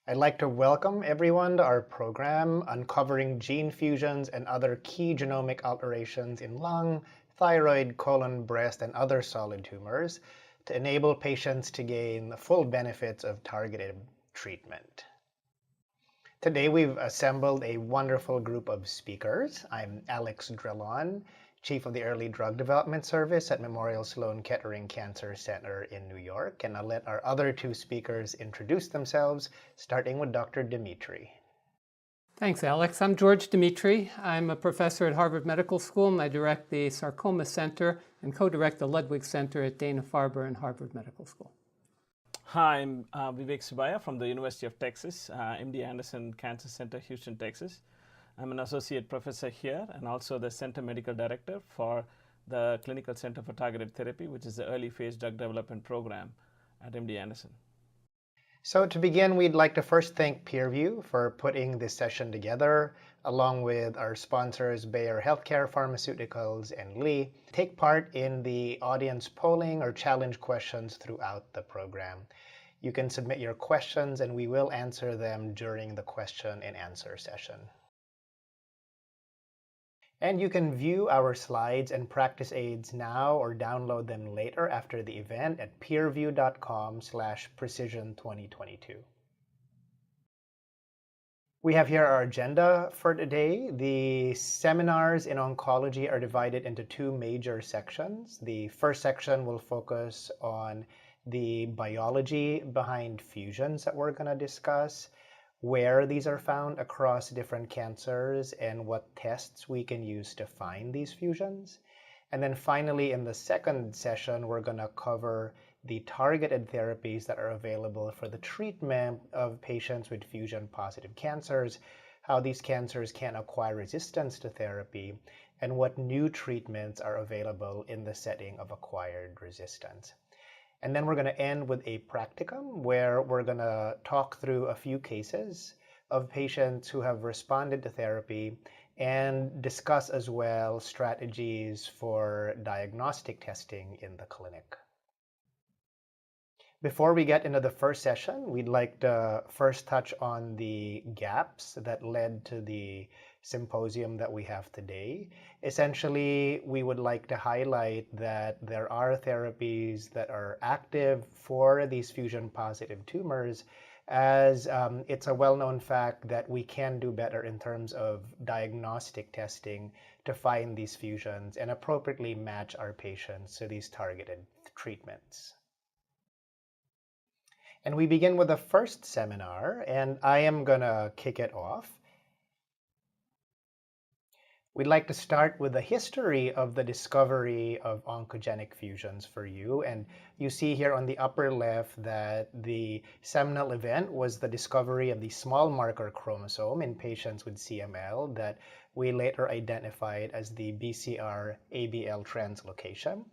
I'd like to welcome everyone to our program uncovering gene fusions and other key genomic alterations in lung, thyroid, colon, breast, and other solid tumors to enable patients to gain the full benefits of targeted treatment. Today we've assembled a wonderful group of speakers. I'm Alex Drilon, Chief of the Early Drug Development Service at Memorial Sloan Kettering Cancer Center in New York. And I'll let our other two speakers introduce themselves, starting with Dr. Demetri. Thanks, Alex. I'm George Demetri. I'm a professor at Harvard Medical School, and I direct the Sarcoma Center and co-direct the Ludwig Center at Dana-Farber and Harvard Medical School. Hi, I'm Vivek Subbiah from the University of Texas, MD Anderson Cancer Center, Houston, Texas. I'm an associate professor here and also the center medical director for the Clinical Center for Targeted Therapy, which is the early phase drug development program at MD Anderson. So to begin, we'd like to first thank PeerView for putting this session together, along with our sponsors, Bayer Healthcare Pharmaceuticals and Lee. Take part in the audience polling or challenge questions throughout the program. You can submit your questions and we will answer them during the question and answer session. And you can view our slides and practice aids now or download them later after the event at peerview.com/precision2022. We have here our agenda for today. The seminars in oncology are divided into two major sections. The first section will focus on the biology behind fusions that we're going to discuss, where these are found across different cancers, and what tests we can use to find these fusions. And then finally, in the second session, we're going to cover the targeted therapies that are available for the treatment of patients with fusion-positive cancers, how these cancers can acquire resistance to therapy, and what new treatments are available in the setting of acquired resistance. And then we're going to end with a practicum where we're going to talk through a few cases of patients who have responded to therapy and discuss as well strategies for diagnostic testing in the clinic. Before we get into the first session, we'd like to first touch on the gaps that led to the symposium that we have today. Essentially, we would like to highlight that there are therapies that are active for these fusion-positive tumors, as it's a well-known fact that we can do better in terms of diagnostic testing to find these fusions and appropriately match our patients to these targeted treatments. And we begin with the first seminar, and I am going to kick it off. We'd like to start with the history of the discovery of oncogenic fusions for you. And you see here on the upper left that the seminal event was the discovery of the small marker chromosome in patients with CML that we later identified as the BCR-ABL translocation.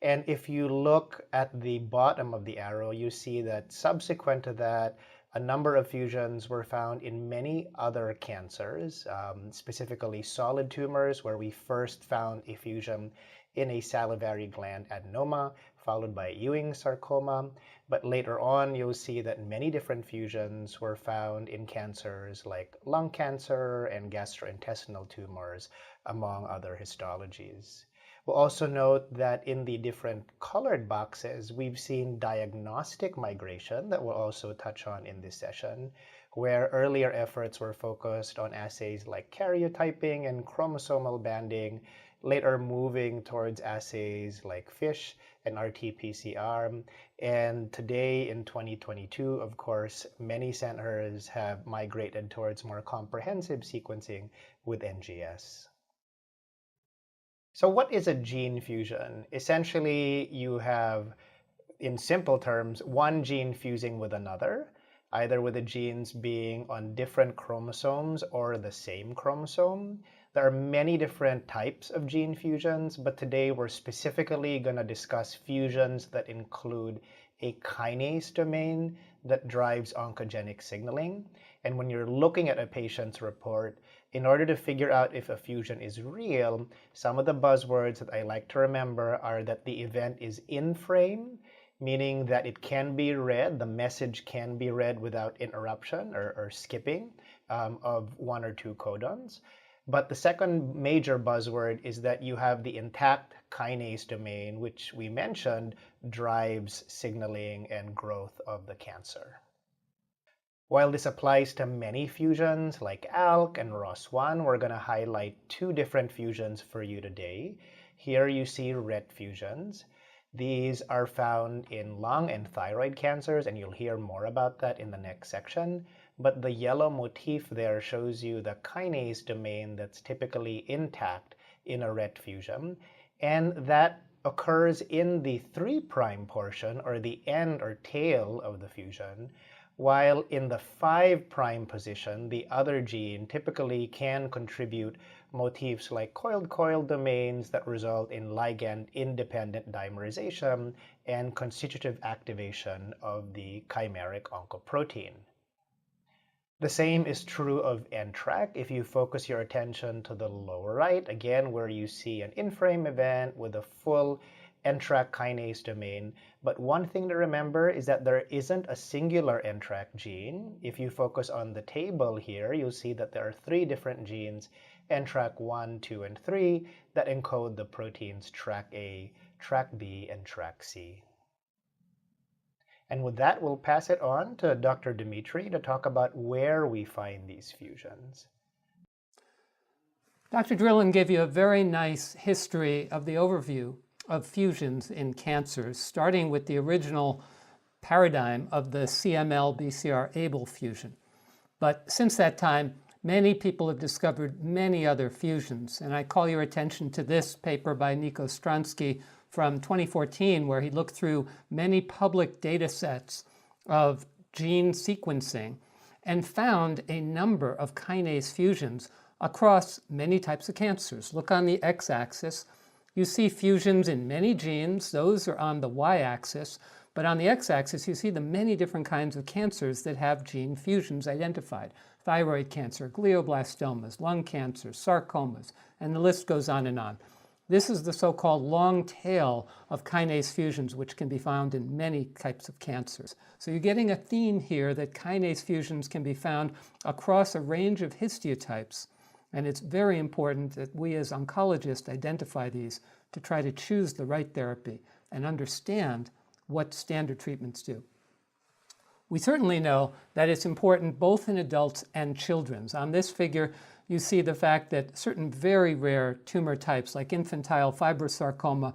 And if you look at the bottom of the arrow, you see that subsequent to that, a number of fusions were found in many other cancers, specifically solid tumors, where we first found a fusion in a salivary gland adenoma, followed by Ewing sarcoma. But later on, you'll see that many different fusions were found in cancers like lung cancer and gastrointestinal tumors, among other histologies. We'll also note that in the different colored boxes, we've seen diagnostic migration that we'll also touch on in this session, where earlier efforts were focused on assays like karyotyping and chromosomal banding, later moving towards assays like FISH and RT-PCR. And today in 2022, of course, many centers have migrated towards more comprehensive sequencing with NGS. So what is a gene fusion? Essentially, you have, in simple terms, one gene fusing with another, either with the genes being on different chromosomes or the same chromosome. There are many different types of gene fusions, but today we're specifically going to discuss fusions that include a kinase domain that drives oncogenic signaling. And when you're looking at a patient's report, In order to figure out if a fusion is real, some of the buzzwords that I like to remember are that the event is in frame, meaning that it can be read, the message can be read without interruption or skipping of one or two codons. But the second major buzzword is that you have the intact kinase domain, which we mentioned drives signaling and growth of the cancer. While this applies to many fusions like ALK and ROS1, we're going to highlight two different fusions for you today. Here you see Ret fusions. These are found in lung and thyroid cancers, and you'll hear more about that in the next section. But the yellow motif there shows you the kinase domain that's typically intact in a Ret fusion, and that occurs in the 3' portion, or the end or tail of the fusion, while in the 5' position, the other gene typically can contribute motifs like coiled-coiled domains that result in ligand-independent dimerization and constitutive activation of the chimeric oncoprotein. The same is true of NTRK. If you focus your attention to the lower right, again, where you see an in-frame event with a full NTRK kinase domain. But one thing to remember is that there isn't a singular NTRK gene. If you focus on the table here, you'll see that there are 3 different genes, NTRK 1, 2, and 3, that encode the proteins TRK-A, TRK-B, and TRK-C. And with that, we'll pass it on to Dr. Demetri to talk about where we find these fusions. Dr. Drilon gave you a very nice history of the overview of fusions in cancers, starting with the original paradigm of the CML-BCR-ABL fusion. But since that time, many people have discovered many other fusions, and I call your attention to this paper by Nico Stransky from 2014, where he looked through many public data sets of gene sequencing and found a number of kinase fusions across many types of cancers. Look on the x-axis. You see fusions in many genes. Those are on the y-axis. But on the x-axis, you see the many different kinds of cancers that have gene fusions identified. Thyroid cancer, glioblastomas, lung cancer, sarcomas, and the list goes on and on. This is the so-called long tail of kinase fusions, which can be found in many types of cancers. So you're getting a theme here that kinase fusions can be found across a range of histiotypes. And it's very important that we as oncologists identify these to try to choose the right therapy and understand what standard treatments do. We certainly know that it's important both in adults and children. On this figure, you see the fact that certain very rare tumor types like infantile fibrosarcoma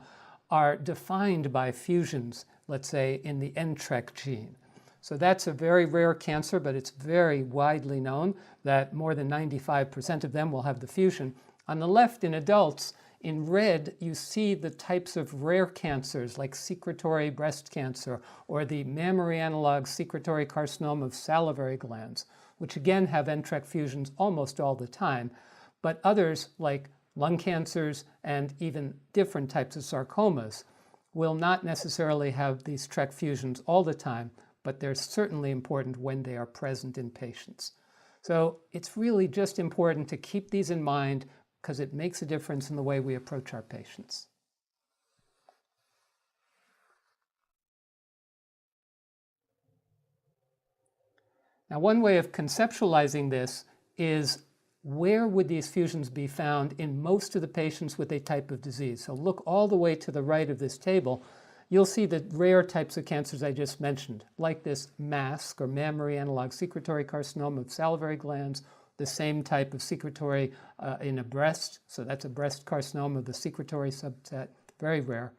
are defined by fusions, let's say, in the NTRK gene. So that's a very rare cancer, but it's very widely known that more than 95% of them will have the fusion. On the left, in adults, in red, you see the types of rare cancers like secretory breast cancer or the mammary analog secretory carcinoma of salivary glands, which again have NTRK fusions almost all the time, but others like lung cancers and even different types of sarcomas will not necessarily have these TRK fusions all the time, but they're certainly important when they are present in patients. So it's really just important to keep these in mind because it makes a difference in the way we approach our patients. Now, one way of conceptualizing this is where would these fusions be found in most of the patients with a type of disease? So look all the way to the right of this table. You'll see the rare types of cancers I just mentioned, like this MASC, or mammary analog secretory carcinoma of salivary glands, the same type of secretory in a breast, so that's a breast carcinoma of the secretory subset, very rare.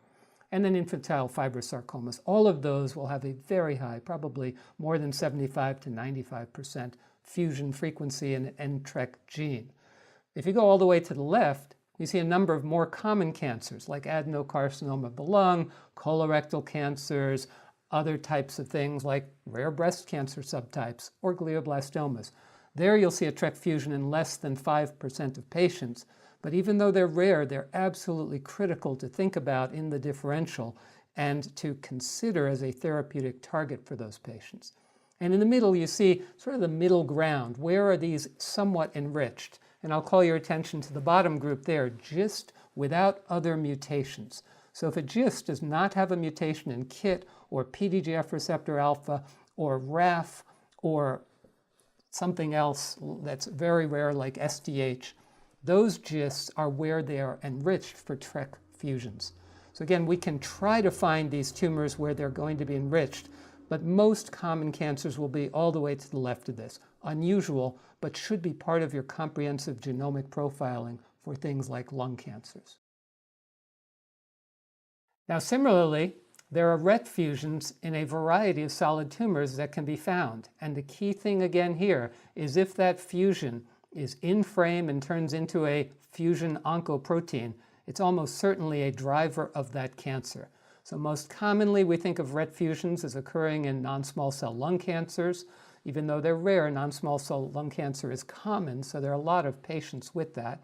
And then infantile fibrosarcomas. All of those will have a very high, probably more than 75 to 95% fusion frequency in an NTRK gene. If you go all the way to the left, you see a number of more common cancers like adenocarcinoma of the lung, colorectal cancers, other types of things like rare breast cancer subtypes or glioblastomas. There you'll see a TRK fusion in less than 5% of patients. But even though they're rare, they're absolutely critical to think about in the differential and to consider as a therapeutic target for those patients. And in the middle, you see sort of the middle ground. Where are these somewhat enriched? And I'll call your attention to the bottom group there, GIST without other mutations. So if a GIST does not have a mutation in KIT or PDGF receptor alpha or RAF or something else that's very rare like SDH, those GISTs are where they are enriched for TRK fusions. So again, we can try to find these tumors where they're going to be enriched, but most common cancers will be all the way to the left of this. Unusual, but should be part of your comprehensive genomic profiling for things like lung cancers. Now, similarly, there are Ret fusions in a variety of solid tumors that can be found. And the key thing again here is if that fusion is in frame and turns into a fusion oncoprotein, it's almost certainly a driver of that cancer. So most commonly we think of Ret fusions as occurring in non-small cell lung cancers. Even though they're rare, non-small cell lung cancer is common, so there are a lot of patients with that.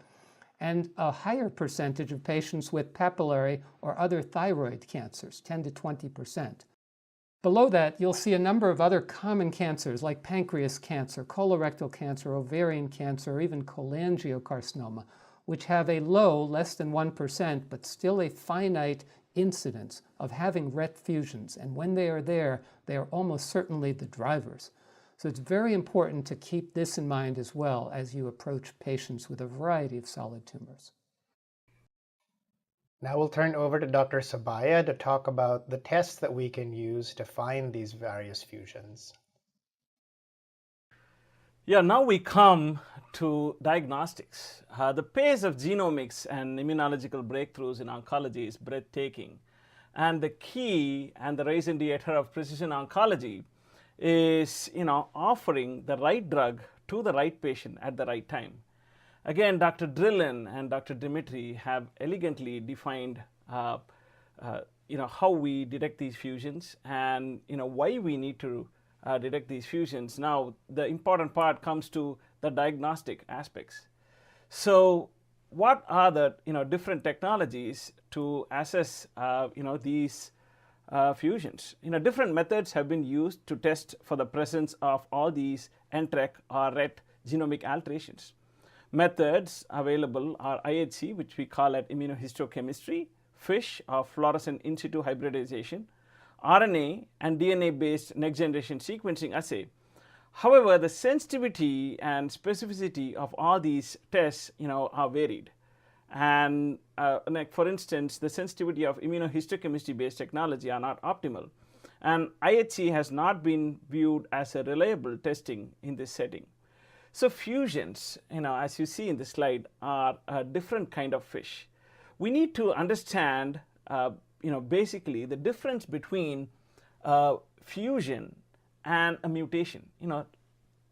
And a higher percentage of patients with papillary or other thyroid cancers, 10 to 20%. Below that, you'll see a number of other common cancers like pancreas cancer, colorectal cancer, ovarian cancer, or even cholangiocarcinoma, which have a low, less than 1%, but still a finite incidence of having Ret fusions. And when they are there, they are almost certainly the drivers. So it's very important to keep this in mind as well as you approach patients with a variety of solid tumors. Now we'll turn over to Dr. Subbiah to talk about the tests that we can use to find these various fusions. Yeah, now we come to diagnostics. The pace of genomics and immunological breakthroughs in oncology is breathtaking. And the key and the raison d'etre of precision oncology is offering the right drug to the right patient at the right time. Again, Dr. Drilon and Dr. Demetri have elegantly defined how we detect these fusions and why we need to detect these fusions. Now the important part comes to the diagnostic aspects. So what are the different technologies to assess these fusions? Different methods have been used to test for the presence of all these NTRK or Ret genomic alterations. Methods available are IHC, which we call it immunohistochemistry, FISH or fluorescent in situ hybridization, RNA and DNA-based next-generation sequencing assay. However, the sensitivity and specificity of all these tests are varied. And like for instance, the sensitivity of immunohistochemistry based technology are not optimal. And IHC has not been viewed as a reliable testing in this setting. So fusions, as you see in the slide, are a different kind of fish. We need to understand, basically the difference between fusion and a mutation.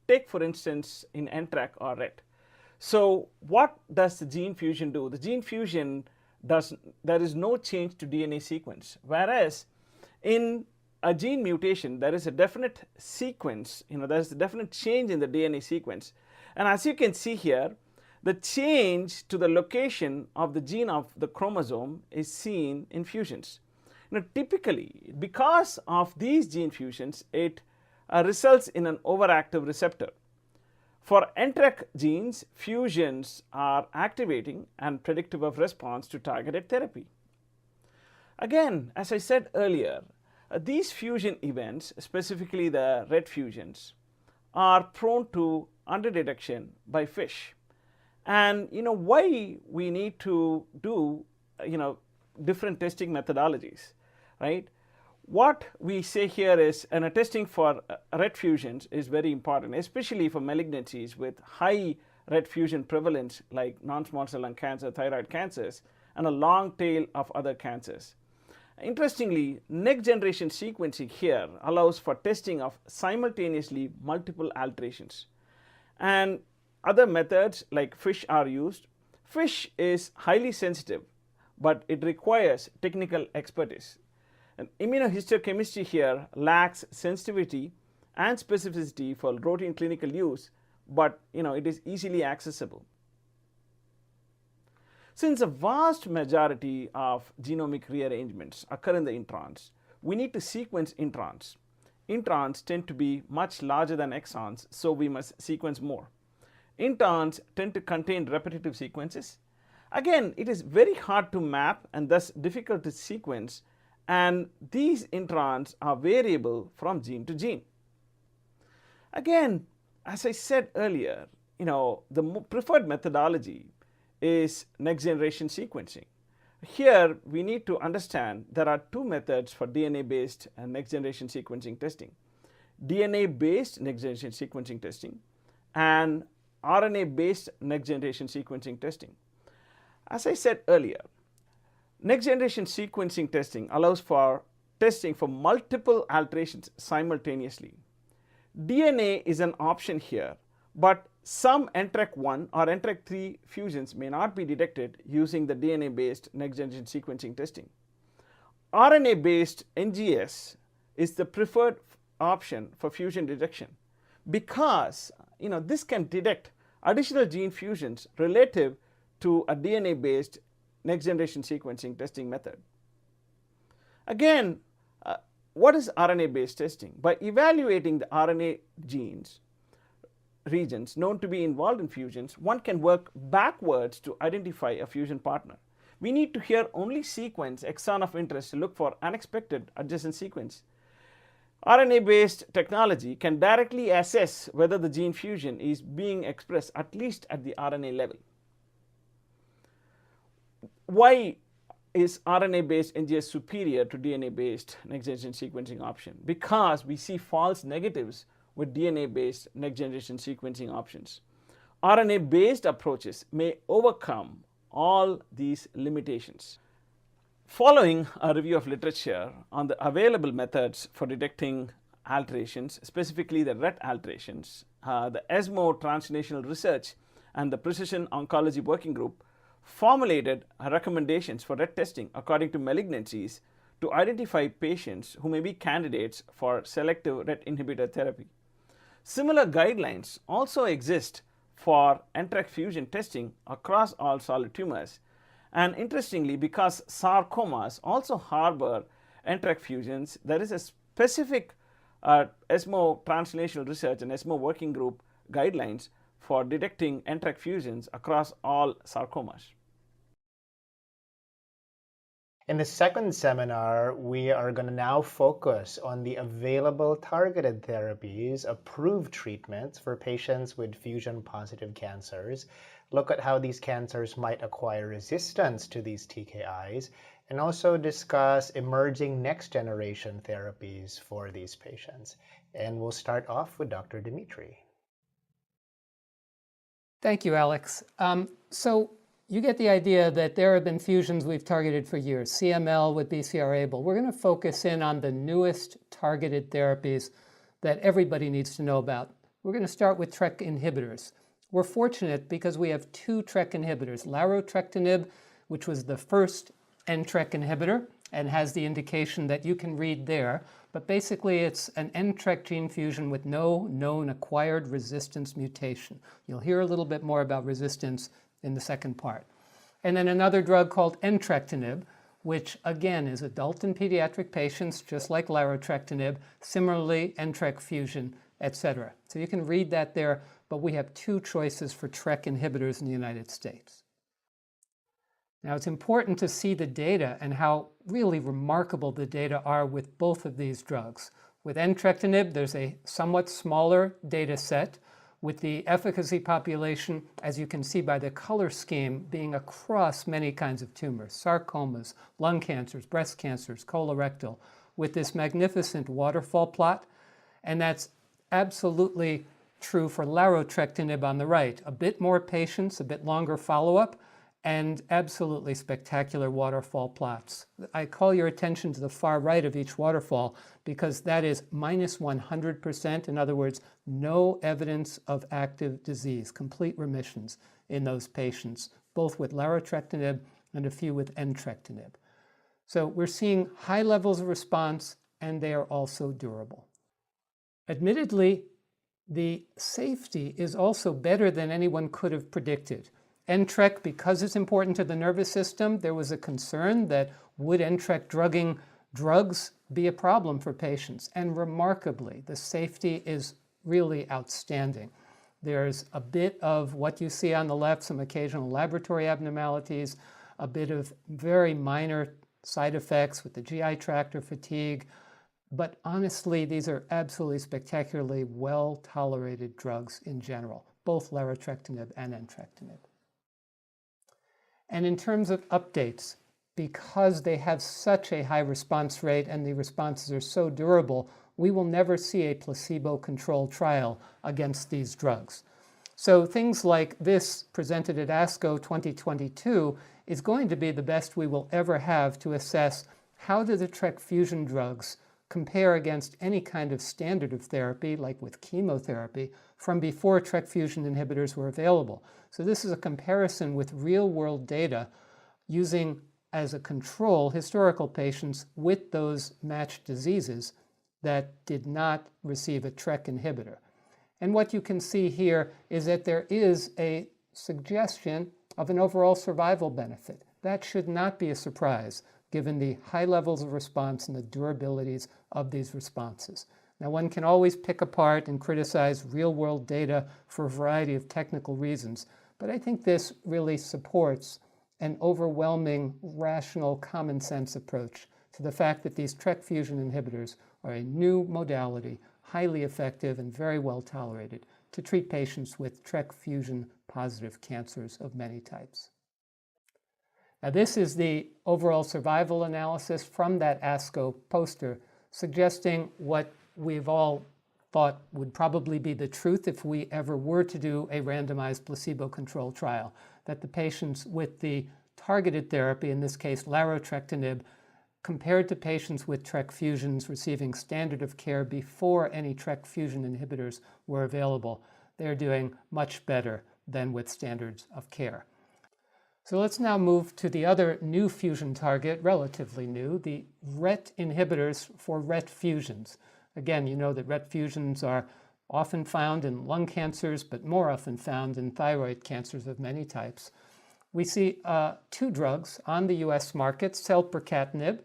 Take for instance in NTRK or Ret. So what does the gene fusion do? The gene fusion there is no change to DNA sequence, whereas in a gene mutation there is a definite sequence, there is a definite change in the DNA sequence. And as you can see here, the change to the location of the gene of the chromosome is seen in fusions. Typically, because of these gene fusions, it results in an overactive receptor. For NTRK genes, fusions are activating and predictive of response to targeted therapy. Again, as I said earlier, these fusion events, specifically the Ret fusions, are prone to underdetection by FISH. And why we need to do different testing methodologies, right? What we say here is, testing for Ret fusions is very important, especially for malignancies with high Ret fusion prevalence like non-small cell lung cancer, thyroid cancers, and a long tail of other cancers. Interestingly, next generation sequencing here allows for testing of simultaneously multiple alterations. And other methods like FISH are used. FISH is highly sensitive, but it requires technical expertise. And immunohistochemistry here lacks sensitivity and specificity for routine clinical use, but it is easily accessible. Since a vast majority of genomic rearrangements occur in the introns, we need to sequence introns. Introns tend to be much larger than exons, so we must sequence more. Introns tend to contain repetitive sequences. Again, it is very hard to map and thus difficult to sequence, and these introns are variable from gene to gene. Again, as I said earlier, the preferred methodology is next generation sequencing. Here we need to understand there are two methods for DNA-based and next generation sequencing testing: DNA-based next generation sequencing testing and RNA-based next generation sequencing testing. As I said earlier, next generation sequencing testing allows for testing for multiple alterations simultaneously. DNA is an option here, but some NTRK1 or NTRK3 fusions may not be detected using the DNA-based next generation sequencing testing. RNA-based NGS is the preferred option for fusion detection because this can detect additional gene fusions relative to a DNA-based next generation sequencing testing method. Again, what is RNA-based testing? By evaluating the RNA genes regions known to be involved in fusions, one can work backwards to identify a fusion partner. We need to here only sequence exon of interest to look for unexpected adjacent sequence. RNA-based technology can directly assess whether the gene fusion is being expressed at least at the RNA level. Why is RNA-based NGS superior to DNA-based next-generation sequencing option? Because we see false negatives with DNA-based next-generation sequencing options. RNA-based approaches may overcome all these limitations. Following a review of literature on the available methods for detecting alterations, specifically the Ret alterations, the ESMO Translational Research and the Precision Oncology Working Group formulated recommendations for Ret testing according to malignancies to identify patients who may be candidates for selective Ret inhibitor therapy. Similar guidelines also exist for NTRK fusion testing across all solid tumors. And interestingly, because sarcomas also harbor NTRK fusions, there is a specific ESMO Translational Research and ESMO Working Group guidelines for detecting NTRK fusions across all sarcomas. In the second seminar, we are going to now focus on the available targeted therapies, approved treatments for patients with fusion-positive cancers, look at how these cancers might acquire resistance to these TKIs, and also discuss emerging next-generation therapies for these patients. And we'll start off with Dr. Demetri. Thank you, Alex. So you get the idea that there have been fusions we've targeted for years, CML with BCR-ABL. We're going to focus in on the newest targeted therapies that everybody needs to know about. We're going to start with TRK inhibitors. We're fortunate because we have two TRK inhibitors, larotrectinib, which was the first NTRK inhibitor and has the indication that you can read there. But basically, it's an NTRK gene fusion with no known acquired resistance mutation. You'll hear a little bit more about resistance in the second part. And then another drug called entrectinib, which again is adult and pediatric patients, just like larotrectinib, similarly NTRK fusion, etc. So you can read that there, but we have two choices for TRK inhibitors in the United States. Now it's important to see the data and how really remarkable the data are with both of these drugs. With entrectinib, there's a somewhat smaller data set, with the efficacy population, as you can see by the color scheme, being across many kinds of tumors, sarcomas, lung cancers, breast cancers, colorectal, with this magnificent waterfall plot. And that's absolutely true for larotrectinib on the right. A bit more patients, a bit longer follow-up, and absolutely spectacular waterfall plots. I call your attention to the far right of each waterfall because that is minus 100%. In other words, no evidence of active disease, complete remissions in those patients, both with larotrectinib and a few with entrectinib. So we're seeing high levels of response, and they are also durable. Admittedly, the safety is also better than anyone could have predicted. NTRK, because it's important to the nervous system, there was a concern that would NTRK drugging drugs be a problem for patients? And remarkably, the safety is really outstanding. There's a bit of what you see on the left, some occasional laboratory abnormalities, a bit of very minor side effects with the GI tract or fatigue. But honestly, these are absolutely spectacularly well-tolerated drugs in general, both larotrectinib and entrectinib. And in terms of updates, because they have such a high response rate and the responses are so durable, we will never see a placebo-controlled trial against these drugs. So things like this presented at ASCO 2022 is going to be the best we will ever have to assess how do the TRK fusion drugs compare against any kind of standard of therapy, like with chemotherapy, from before TRK fusion inhibitors were available. So this is a comparison with real-world data using as a control historical patients with those matched diseases that did not receive a TRK inhibitor. And what you can see here is that there is a suggestion of an overall survival benefit. That should not be a surprise, given the high levels of response and the durabilities of these responses. Now, one can always pick apart and criticize real-world data for a variety of technical reasons, but I think this really supports an overwhelming, rational, common-sense approach to the fact that these TRK fusion inhibitors are a new modality, highly effective and very well tolerated to treat patients with TRK fusion-positive cancers of many types. Now, this is the overall survival analysis from that ASCO poster, suggesting what we've all thought would probably be the truth if we ever were to do a randomized placebo-controlled trial, that the patients with the targeted therapy, in this case larotrectinib, compared to patients with TRK fusions receiving standard of care before any TRK fusion inhibitors were available, they're doing much better than with standards of care. So let's now move to the other new fusion target, relatively new, the Ret inhibitors for Ret fusions. Again, you know that Ret fusions are often found in lung cancers, but more often found in thyroid cancers of many types. We see two drugs on the US market, selpercatinib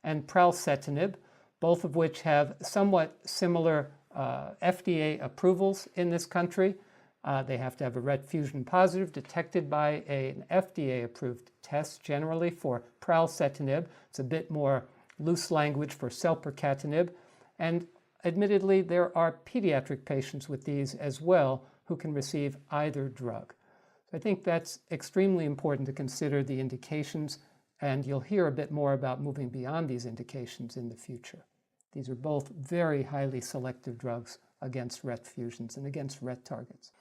and pralsetinib, both of which have somewhat similar FDA approvals in this country. They have to have a Ret fusion positive detected by an FDA-approved test, generally for pralsetinib. It's a bit more loose language for selpercatinib. And admittedly, there are pediatric patients with these as well who can receive either drug. So I think that's extremely important to consider the indications, and you'll hear a bit more about moving beyond these indications in the future. These are both very highly selective drugs against Ret fusions and against Ret targets.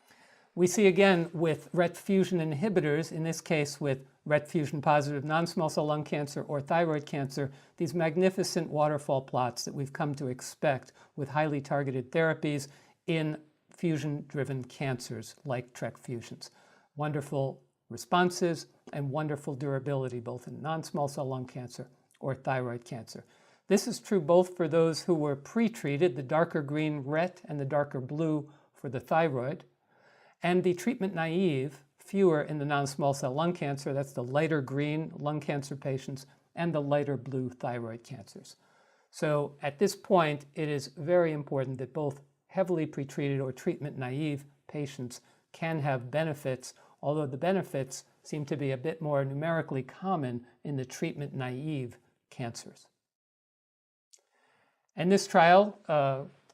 We see again with Ret fusion inhibitors, in this case with Ret fusion positive non-small cell lung cancer or thyroid cancer, these magnificent waterfall plots that we've come to expect with highly targeted therapies in fusion-driven cancers like TRK fusions. Wonderful responses and wonderful durability both in non-small cell lung cancer or thyroid cancer. This is true both for those who were pre-treated, the darker green Ret and the darker blue for the thyroid, and the treatment naive, fewer in the non-small cell lung cancer, that's the lighter green lung cancer patients, and the lighter blue thyroid cancers. So at this point, it is very important that both heavily pretreated or treatment naive patients can have benefits, although the benefits seem to be a bit more numerically common in the treatment naive cancers. And this trial,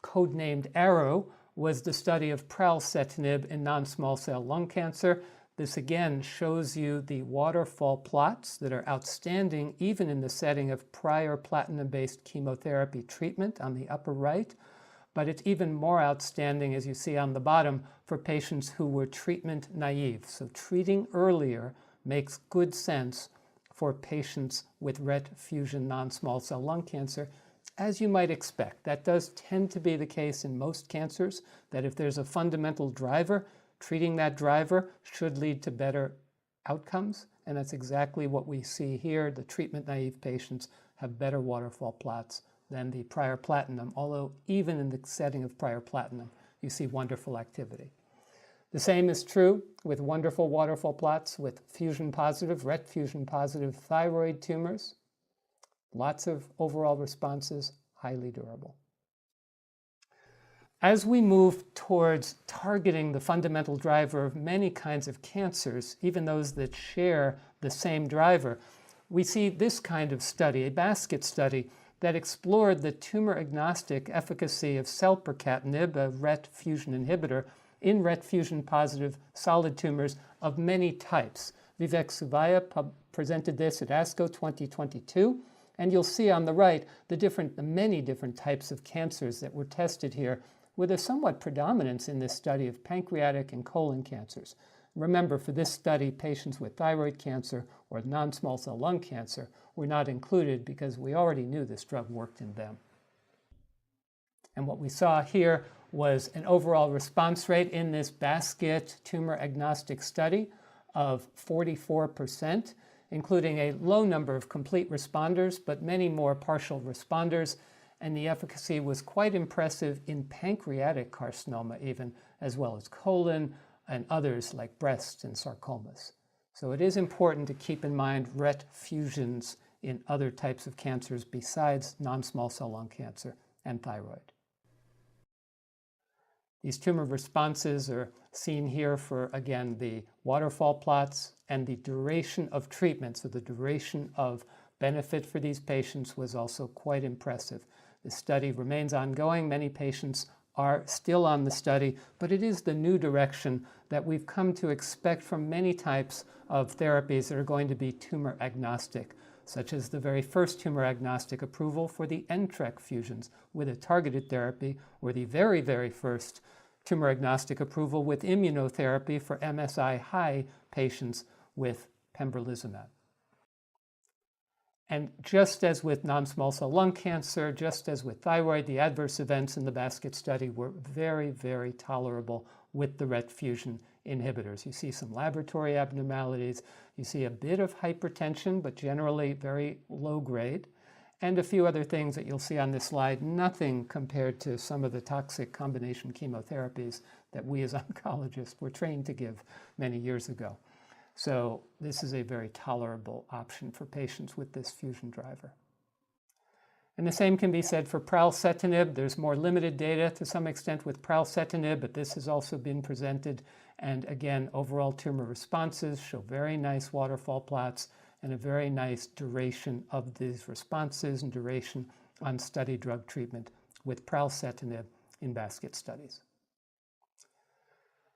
codenamed ARROW, was the study of pralsetinib in non-small cell lung cancer. This again shows you the waterfall plots that are outstanding even in the setting of prior platinum-based chemotherapy treatment on the upper right, but it's even more outstanding, as you see on the bottom, for patients who were treatment naive. So treating earlier makes good sense for patients with Ret fusion non-small cell lung cancer, as you might expect. That does tend to be the case in most cancers, that if there's a fundamental driver, treating that driver should lead to better outcomes, and that's exactly what we see here. The treatment-naive patients have better waterfall plots than the prior platinum, although even in the setting of prior platinum, you see wonderful activity. The same is true with wonderful waterfall plots with fusion-positive, Ret fusion-positive thyroid tumors. Lots of overall responses, highly durable. As we move towards targeting the fundamental driver of many kinds of cancers, even those that share the same driver, we see this kind of study, a basket study, that explored the tumor-agnostic efficacy of selpercatinib, a Ret fusion inhibitor, in Ret fusion-positive solid tumors of many types. Vivek Subbiah presented this at ASCO 2022, and you'll see on the right the many different types of cancers that were tested here, with a somewhat predominance in this study of pancreatic and colon cancers. Remember, for this study, patients with thyroid cancer or non-small cell lung cancer were not included because we already knew this drug worked in them. And what we saw here was an overall response rate in this basket tumor-agnostic study of 44%, including a low number of complete responders, but many more partial responders. And the efficacy was quite impressive in pancreatic carcinoma even, as well as colon and others like breast and sarcomas. So it is important to keep in mind Ret fusions in other types of cancers besides non-small cell lung cancer and thyroid. These tumor responses are seen here for, again, the waterfall plots, and the duration of treatment, so the duration of benefit for these patients was also quite impressive. The study remains ongoing. Many patients are still on the study, but it is the new direction that we've come to expect from many types of therapies that are going to be tumor agnostic, such as the very first tumor agnostic approval for the NTRK fusions with a targeted therapy, or the very, very first tumor agnostic approval with immunotherapy for MSI high patients with pembrolizumab. And just as with non-small cell lung cancer, just as with thyroid, the adverse events in the basket study were very, very tolerable with the Ret fusion inhibitors. You see some laboratory abnormalities, you see a bit of hypertension, but generally very low grade, and a few other things that you'll see on this slide, nothing compared to some of the toxic combination chemotherapies that we as oncologists were trained to give many years ago. So this is a very tolerable option for patients with this fusion driver. And the same can be said for pralsetinib. There's more limited data to some extent with pralsetinib, but this has also been presented. And again, overall tumor responses show very nice waterfall plots and a very nice duration of these responses and duration on study drug treatment with pralsetinib in basket studies.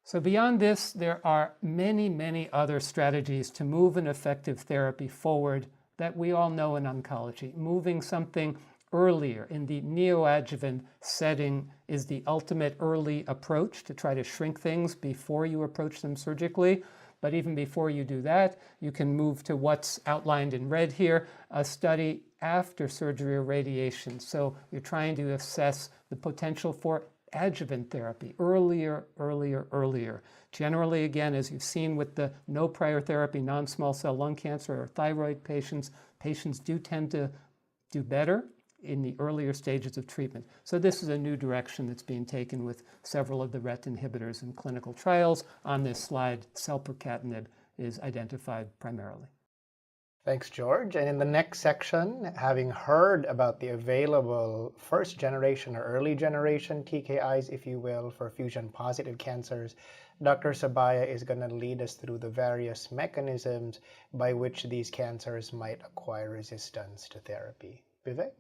So beyond this, there are many, many other strategies to move an effective therapy forward that we all know in oncology. Moving something earlier in the neoadjuvant setting is the ultimate early approach to try to shrink things before you approach them surgically. But even before you do that, you can move to what's outlined in red here, a study after surgery or radiation. So you're trying to assess the potential for adjuvant therapy, earlier. Generally, again, as you've seen with the no prior therapy non-small cell lung cancer or thyroid patients, patients do tend to do better in the earlier stages of treatment. So this is a new direction that's being taken with several of the Ret inhibitors in clinical trials. On this slide, selpercatinib is identified primarily. Thanks, George. And in the next section, having heard about the available first generation or early generation TKIs, if you will, for fusion-positive cancers, Dr. Subbiah is going to lead us through the various mechanisms by which these cancers might acquire resistance to therapy. Vivek?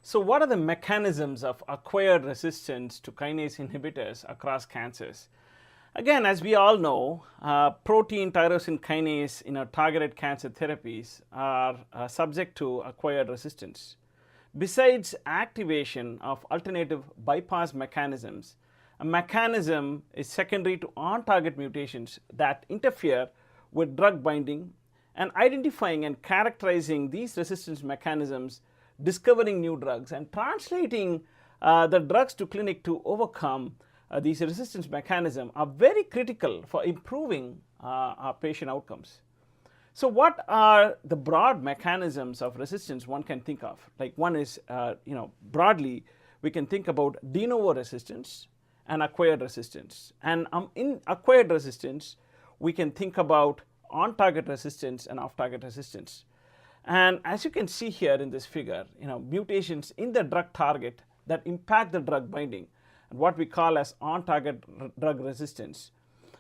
So what are the mechanisms of acquired resistance to kinase inhibitors across cancers? Again, as we all know, protein tyrosine kinase in our targeted cancer therapies are subject to acquired resistance. Besides activation of alternative bypass mechanisms, a mechanism is secondary to on-target mutations that interfere with drug binding, and identifying and characterizing these resistance mechanisms, discovering new drugs, and translating the drugs to clinic to overcome these resistance mechanisms are very critical for improving our patient outcomes. So what are the broad mechanisms of resistance one can think of? Like one is, broadly, we can think about de novo resistance and acquired resistance. And in acquired resistance, we can think about on-target resistance and off-target resistance. And as you can see here in this figure, mutations in the drug target that impact the drug binding and what we call as on-target drug resistance.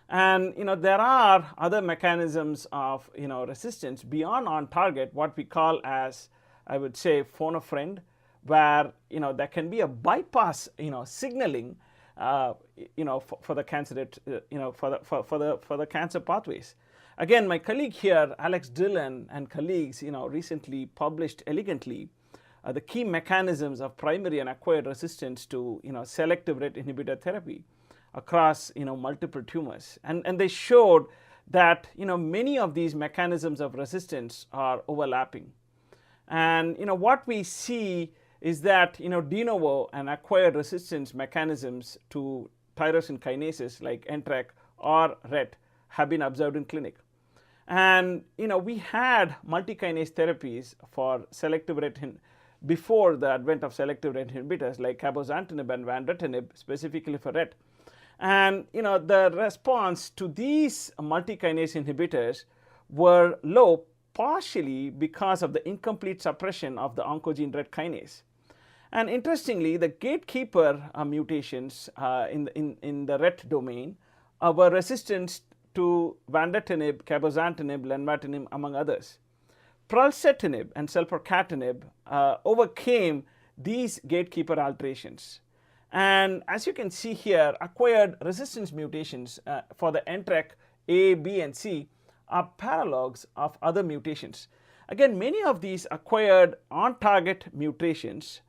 And there are other mechanisms of resistance beyond on-target, what we call as, I would say, phone-a-friend, where there can be a bypass signaling for the cancer for the cancer pathways. Again, my colleague here, Alex Drilon and colleagues, recently published elegantly the key mechanisms of primary and acquired resistance to selective Ret inhibitor therapy across multiple tumors, and they showed that many of these mechanisms of resistance are overlapping. And what we see is that de novo and acquired resistance mechanisms to tyrosine kinases like NTRK or RET have been observed in clinic. And we had multi-kinase therapies for selective Ret before the advent of selective Ret inhibitors like cabozantinib and vanretinib, specifically for Ret. And the response to these multi-kinase inhibitors were low, partially because of the incomplete suppression of the oncogene Ret kinase. And interestingly, the gatekeeper mutations in the Ret domain were resistant to vanretinib, cabozantinib, lenvatinib, among others. Pralsetinib and selpercatinib overcame these gatekeeper alterations. And as you can see here, acquired resistance mutations for the NTRK A, B, and C are paralogs of other mutations. Again, many of these acquired on-target mutations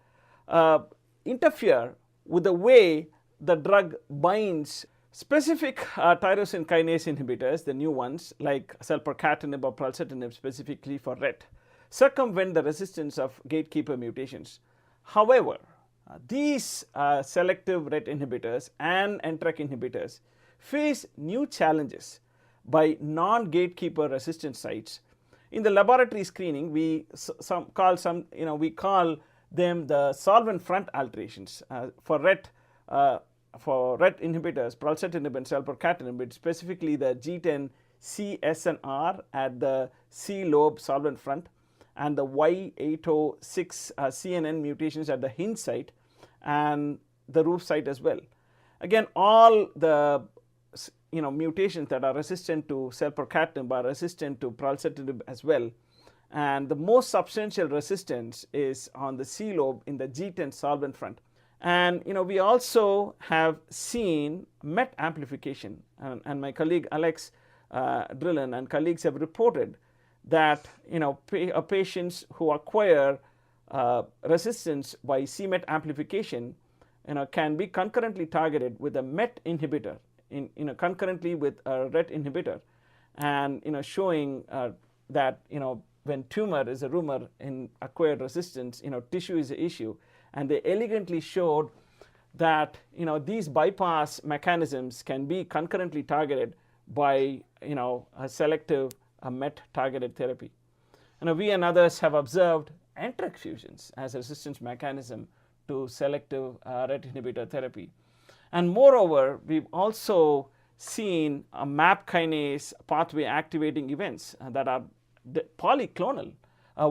interfere with the way the drug binds specific tyrosine kinase inhibitors, the new ones like selpercatinib or pralsetinib specifically for Ret, circumvent the resistance of gatekeeper mutations. However, these selective Ret inhibitors and NTRK inhibitors face new challenges by non-gatekeeper resistance sites. In the laboratory screening, we call them the solvent front alterations. For Ret inhibitors, pralsetinib and selpercatinib, it's specifically the G10C, S, and R at the C lobe solvent front, and the Y806 CNN mutations at the hinge site and the roof site as well. Again, all the mutations that are resistant to selpercatinib are resistant to pralsetinib as well. And the most substantial resistance is on the C lobe in the G10 solvent front. And we also have seen MET amplification, and my colleague Alex Drilon and colleagues have reported that patients who acquire resistance by c-MET amplification can be concurrently targeted with a MET inhibitor concurrently with a Ret inhibitor, and showing that when tumor is a rumor in acquired resistance, tissue is an issue. And they elegantly showed that these bypass mechanisms can be concurrently targeted by a selective MET targeted therapy. We and others have observed NTRK fusions as a resistance mechanism to selective Ret inhibitor therapy. And moreover, we've also seen a MAP kinase pathway activating events that are polyclonal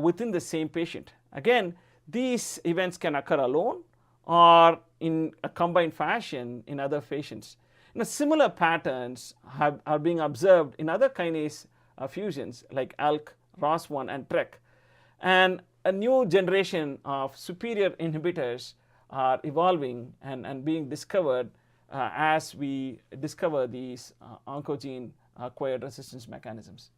within the same patient. Again, these events can occur alone or in a combined fashion in other patients. Similar patterns are being observed in other kinase fusions like ALK, ROS1, and TRK. And a new generation of superior inhibitors are evolving and being discovered as we discover these oncogene acquired resistance mechanisms.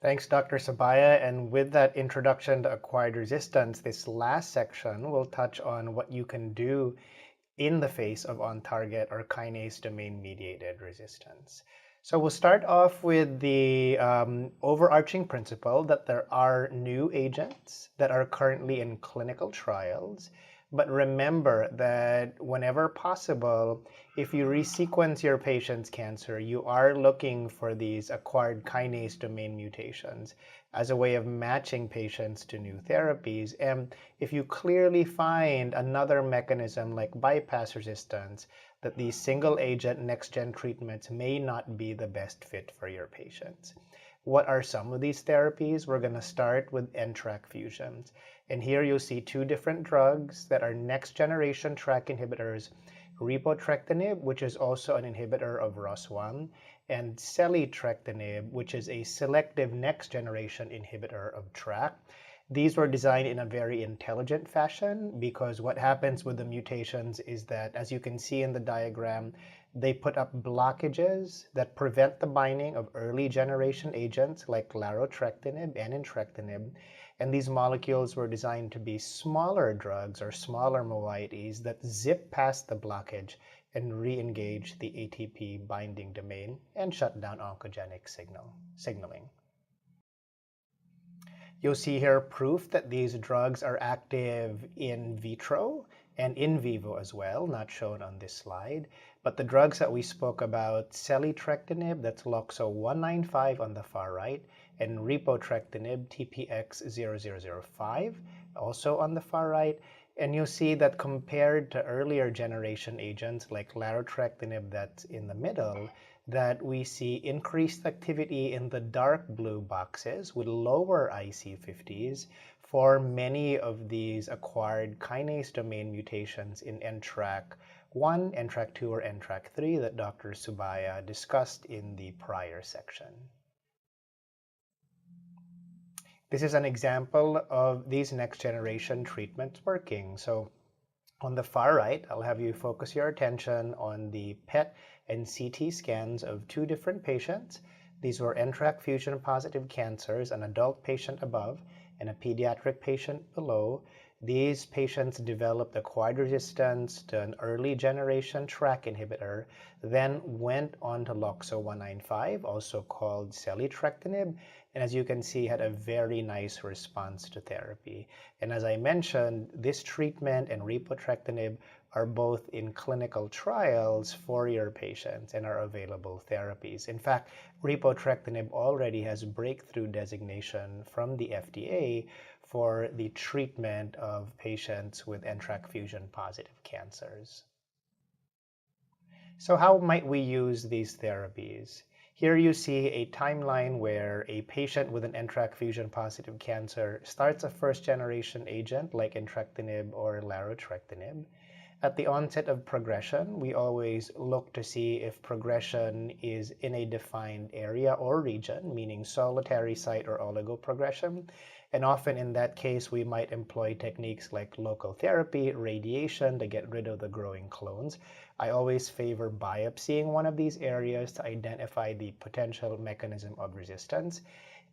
Thanks, Dr. Subbiah. And with that introduction to acquired resistance, this last section will touch on what you can do in the face of on-target or kinase domain-mediated resistance. So we'll start off with the overarching principle that there are new agents that are currently in clinical trials. But remember that whenever possible, if you resequence your patient's cancer, you are looking for these acquired kinase domain mutations as a way of matching patients to new therapies. And if you clearly find another mechanism like bypass resistance, that these single agent next-gen treatments may not be the best fit for your patients. What are some of these therapies? We're going to start with NTRK fusions. And here you'll see two different drugs that are next generation TRK inhibitors, repotrectinib, which is also an inhibitor of ROS1, and selitrectinib, which is a selective next generation inhibitor of TRK. These were designed in a very intelligent fashion because what happens with the mutations is that, as you can see in the diagram, they put up blockages that prevent the binding of early generation agents like larotrectinib and entrectinib. And these molecules were designed to be smaller drugs or smaller moieties that zip past the blockage and re-engage the ATP binding domain and shut down oncogenic signaling. You'll see here proof that these drugs are active in vitro and in vivo as well, not shown on this slide. But the drugs that we spoke about, selitrectinib, that's LOXO-195 on the far right, and repotrectinib, TPX-0005, also on the far right. And you'll see that compared to earlier generation agents like larotrectinib that's in the middle, that we see increased activity in the dark blue boxes with lower IC50s for many of these acquired kinase domain mutations in NTRK1, NTRK2, or NTRK3 that Dr. Subbiah discussed in the prior section. This is an example of these next generation treatments working. So on the far right, I'll have you focus your attention on the PET and CT scans of two different patients. These were NTRK fusion positive cancers, an adult patient above and a pediatric patient below. These patients developed acquired resistance to an early generation TRK inhibitor, then went on to LOXO-195, also called selitrectinib, and as you can see, had a very nice response to therapy. And as I mentioned, this treatment and repotrectinib are both in clinical trials for your patients and are available therapies. In fact, repotrectinib already has breakthrough designation from the FDA for the treatment of patients with NTRK fusion positive cancers. So how might we use these therapies? Here you see a timeline where a patient with an NTRK fusion positive cancer starts a first generation agent like entrectinib or larotrectinib. At the onset of progression, we always look to see if progression is in a defined area or region, meaning solitary site or oligoprogression. And often in that case, we might employ techniques like local therapy, radiation to get rid of the growing clones. I always favor biopsying one of these areas to identify the potential mechanism of resistance.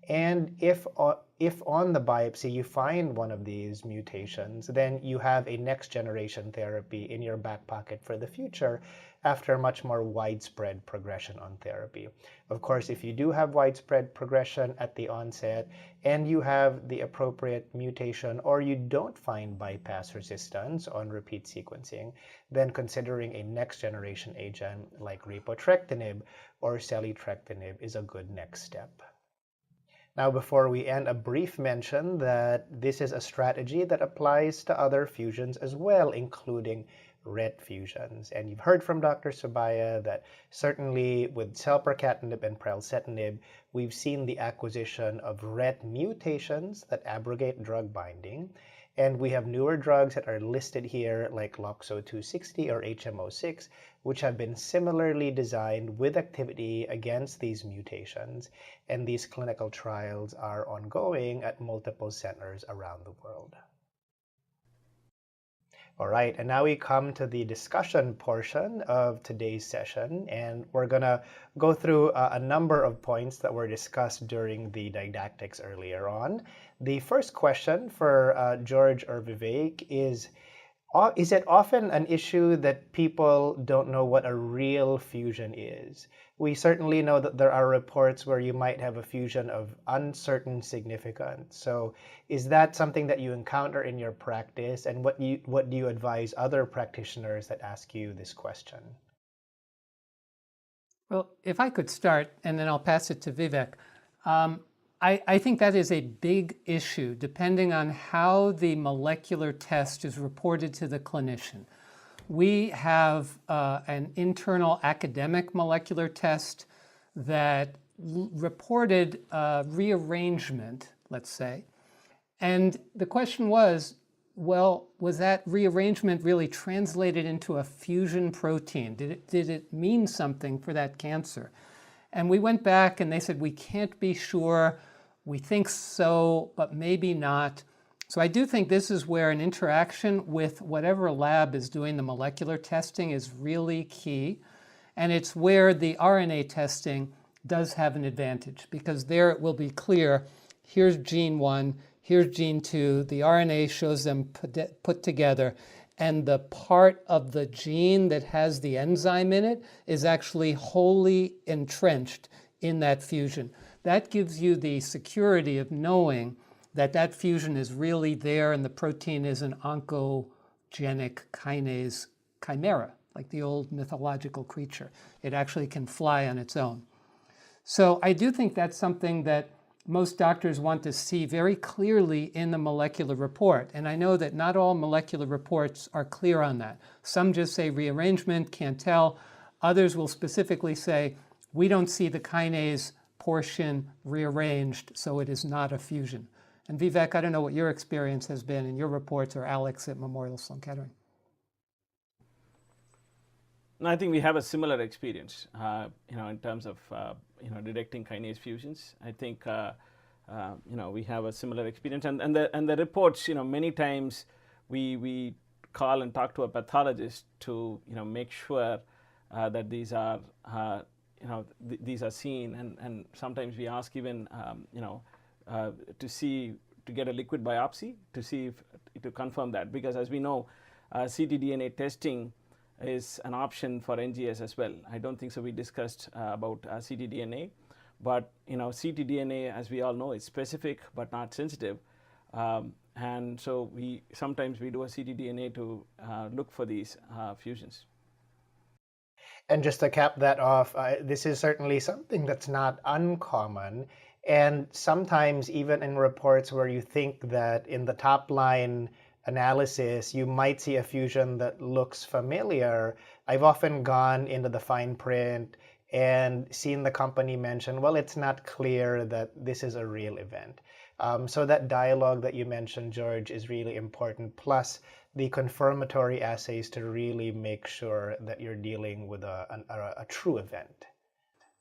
And if on the biopsy you find one of these mutations, then you have a next generation therapy in your back pocket for the future after much more widespread progression on therapy. Of course, if you do have widespread progression at the onset and you have the appropriate mutation or you don't find bypass resistance on repeat sequencing, then considering a next generation agent like repotrectinib or selitrectinib is a good next step. Now, before we end, a brief mention that this is a strategy that applies to other fusions as well, including Ret fusions. And you've heard from Dr. Subbiah that certainly with selpercatinib and pralsetinib, we've seen the acquisition of Ret mutations that abrogate drug binding. And we have newer drugs that are listed here like LOXO-260 or HMO6, which have been similarly designed with activity against these mutations. And these clinical trials are ongoing at multiple centers around the world. All right, and now we come to the discussion portion of today's session, and we're going to go through a number of points that were discussed during the didactics earlier on. The first question for George or Vivek is it often an issue that people don't know what a real fusion is? We certainly know that there are reports where you might have a fusion of uncertain significance. So is that something that you encounter in your practice? And what do you advise other practitioners that ask you this question? Well, if I could start, and then I'll pass it to Vivek. I think that is a big issue, depending on how the molecular test is reported to the clinician. We have an internal academic molecular test that reported rearrangement, let's say. And the question was, well, was that rearrangement really translated into a fusion protein? Did it mean something for that cancer? And we went back and they said, we can't be sure. We think so, but maybe not. So I do think this is where an interaction with whatever lab is doing the molecular testing is really key. And it's where the RNA testing does have an advantage, because there it will be clear, here's gene 1, here's gene 2, the RNA shows them put together, and the part of the gene that has the enzyme in it is actually wholly entrenched in that fusion. That gives you the security of knowing that that fusion is really there and the protein is an oncogenic kinase chimera, like the old mythological creature. It actually can fly on its own. So I do think that's something that most doctors want to see very clearly in the molecular report. And I know that not all molecular reports are clear on that. Some just say rearrangement, can't tell. Others will specifically say, we don't see the kinase portion rearranged, so it is not a fusion. And Vivek, I don't know what your experience has been in your reports, or Alex at Memorial Sloan Kettering. I think we have a similar experience, in terms of detecting kinase fusions. I think we have a similar experience, and the reports, many times we call and talk to a pathologist to make sure that these are these are seen, and sometimes we ask even to get a liquid biopsy to see to confirm that, because as we know, ctDNA testing is an option for NGS as well. I don't think so we discussed about ctDNA, but ctDNA, as we all know, is specific but not sensitive, and so sometimes we do a ctDNA to look for these fusions. And just to cap that off, this is certainly something that's not uncommon. And sometimes even in reports where you think that in the top line analysis, you might see a fusion that looks familiar, I've often gone into the fine print and seen the company mention, well, it's not clear that this is a real event. So that dialogue that you mentioned, George, is really important. Plus the confirmatory assays to really make sure that you're dealing with a true event.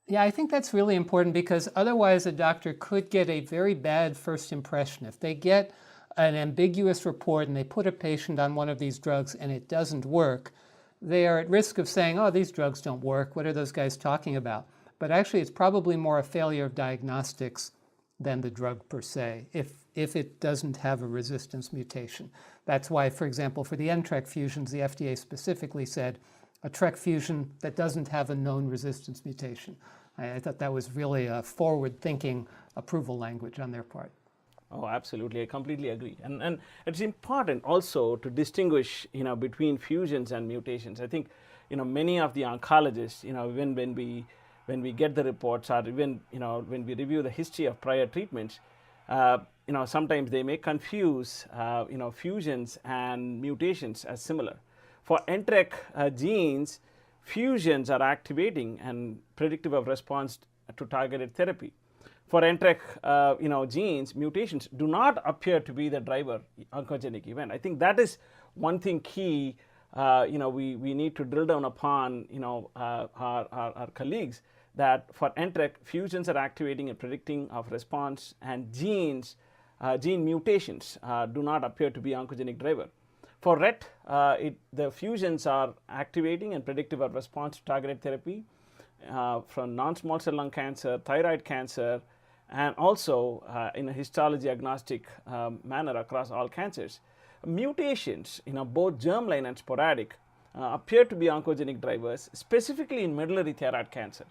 Yeah, I think that's really important, because otherwise a doctor could get a very bad first impression. If they get an ambiguous report and they put a patient on one of these drugs and it doesn't work, they are at risk of saying, oh, these drugs don't work. What are those guys talking about? But actually, it's probably more a failure of diagnostics than the drug per se, if it doesn't have a resistance mutation. That's why, for example, for the NTRK fusions, the FDA specifically said a TRK fusion that doesn't have a known resistance mutation. I thought that was really a forward-thinking approval language on their part. Oh, absolutely. I completely agree. And it's important also to distinguish, between fusions and mutations. I think, many of the oncologists, even when we get the reports, or even, when we review the history of prior treatments, sometimes they may confuse, fusions and mutations as similar. For NTRK genes, fusions are activating and predictive of response to targeted therapy. For NTRK genes, mutations do not appear to be the driver oncogenic event. I think that is one thing key. We need to drill down upon our colleagues, that for NTRK, fusions are activating and predicting of response, and gene mutations do not appear to be oncogenic driver. For Ret, the fusions are activating and predictive of response to targeted therapy from non-small cell lung cancer, thyroid cancer, and also in a histology agnostic manner across all cancers. Mutations, both germline and sporadic, appear to be oncogenic drivers, specifically in medullary thyroid cancer.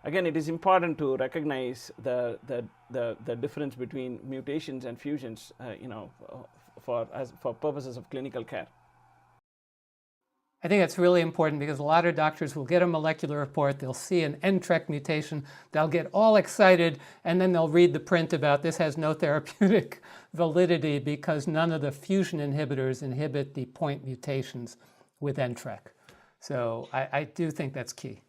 Again, it is important to recognize the difference between mutations and fusions, for purposes of clinical care. I think that's really important, because a lot of doctors will get a molecular report, they'll see an NTRK mutation, they'll get all excited, and then they'll read the print about this has no therapeutic validity because none of the fusion inhibitors inhibit the point mutations with NTRK. So I do think that's key.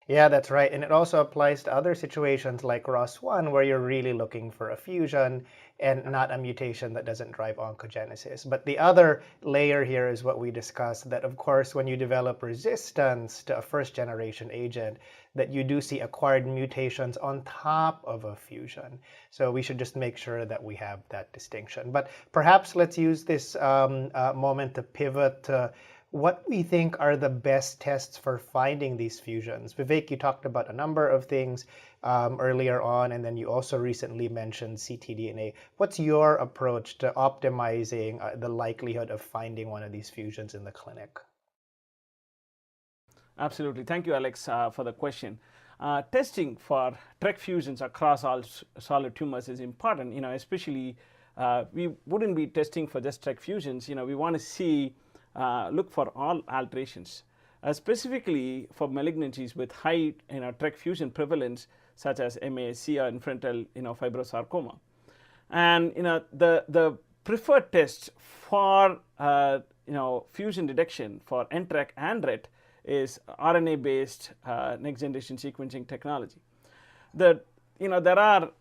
Yeah, that's right. And it also applies to other situations like ROS1, where you're really looking for a fusion and not a mutation that doesn't drive oncogenesis. But the other layer here is what we discussed, that of course, when you develop resistance to a first generation agent, that you do see acquired mutations on top of a fusion. So we should just make sure that we have that distinction. But perhaps let's use this moment to pivot to what we think are the best tests for finding these fusions. Vivek, you talked about a number of things earlier on, and then you also recently mentioned ctDNA. What's your approach to optimizing the likelihood of finding one of these fusions in the clinic? Absolutely. Thank you, Alex, for the question. Testing for TRK fusions across all solid tumors is important, especially we wouldn't be testing for just TRK fusions. We want to see, look for all alterations, specifically for malignancies with high TRK fusion prevalence, such as MASC or infantile fibrosarcoma. And the preferred test for fusion detection for NTRK and Ret is RNA-based next generation sequencing technology. There are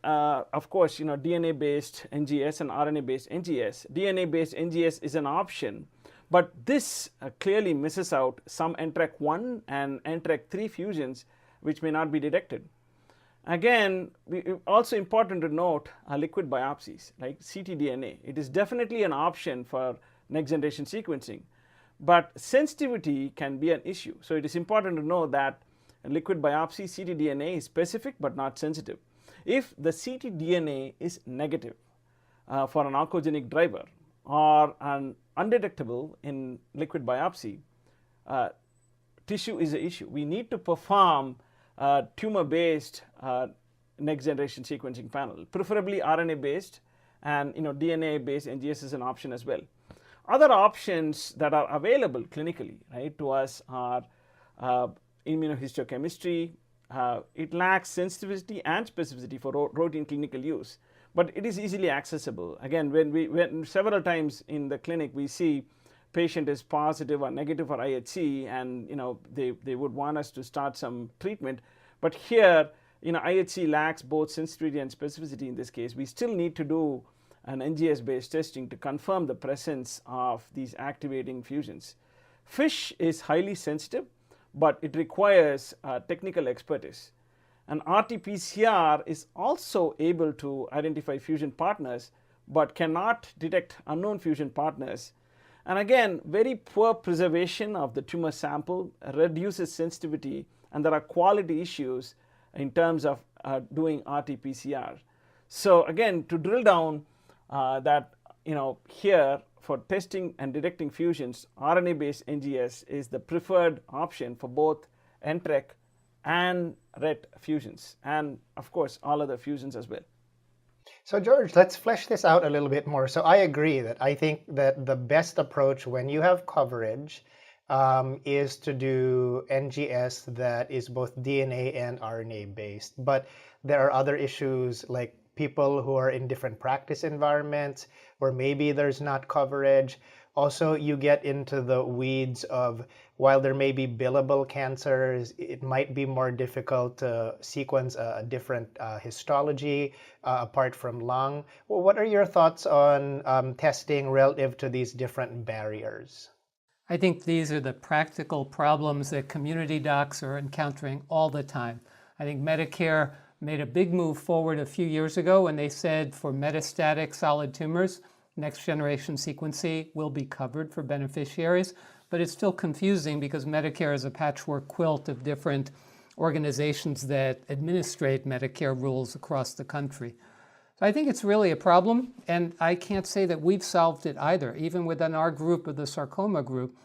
of course DNA-based NGS and RNA-based NGS. DNA-based NGS is an option, but this clearly misses out some NTRK1 and NTRK3 fusions which may not be detected. Again, also important to note liquid biopsies like ctDNA. It is definitely an option for next generation sequencing, but sensitivity can be an issue. So it is important to know that liquid biopsy ctDNA is specific but not sensitive. If the ctDNA is negative for an oncogenic driver or an undetectable in liquid biopsy, tissue is an issue. We need to perform tumor-based next generation sequencing panel, preferably RNA-based, and DNA-based NGS is an option as well. Other options that are available clinically, right, to us are immunohistochemistry. It lacks sensitivity and specificity for routine clinical use, but it is easily accessible. Again, when several times in the clinic we see patient is positive or negative for IHC, and they would want us to start some treatment, but here IHC lacks both sensitivity and specificity. In this case, we still need to do an NGS-based testing to confirm the presence of these activating fusions. FISH is highly sensitive, but it requires technical expertise. And RT-PCR is also able to identify fusion partners, but cannot detect unknown fusion partners. And again, very poor preservation of the tumor sample reduces sensitivity, and there are quality issues in terms of doing RT-PCR. So again, to drill down, that here for testing and detecting fusions, RNA-based NGS is the preferred option for both NTRK and Ret fusions, and of course all other fusions as well. So George, let's flesh this out a little bit more. So I agree that I think that the best approach when you have coverage is to do NGS that is both DNA and RNA based. But there are other issues like people who are in different practice environments where maybe there's not coverage. Also, you get into the weeds of, while there may be billable cancers, it might be more difficult to sequence a different histology apart from lung. Well, what are your thoughts on testing relative to these different barriers? I think these are the practical problems that community docs are encountering all the time. I think Medicare made a big move forward a few years ago when they said for metastatic solid tumors, next generation sequencing will be covered for beneficiaries, but it's still confusing because Medicare is a patchwork quilt of different organizations that administrate Medicare rules across the country. So I think it's really a problem, and I can't say that we've solved it either. Even within our group, of the sarcoma group,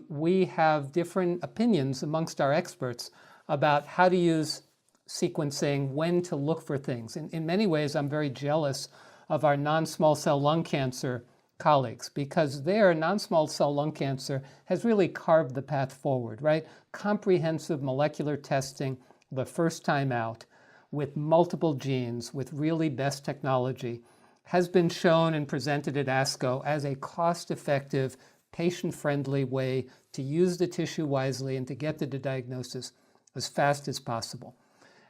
we have different opinions amongst our experts about how to use sequencing, when to look for things. In many ways, I'm very jealous of our non-small cell lung cancer colleagues, because their non-small cell lung cancer has really carved the path forward, right? Comprehensive molecular testing the first time out with multiple genes, with really best technology, has been shown and presented at ASCO as a cost-effective, patient-friendly way to use the tissue wisely and to get to the diagnosis as fast as possible.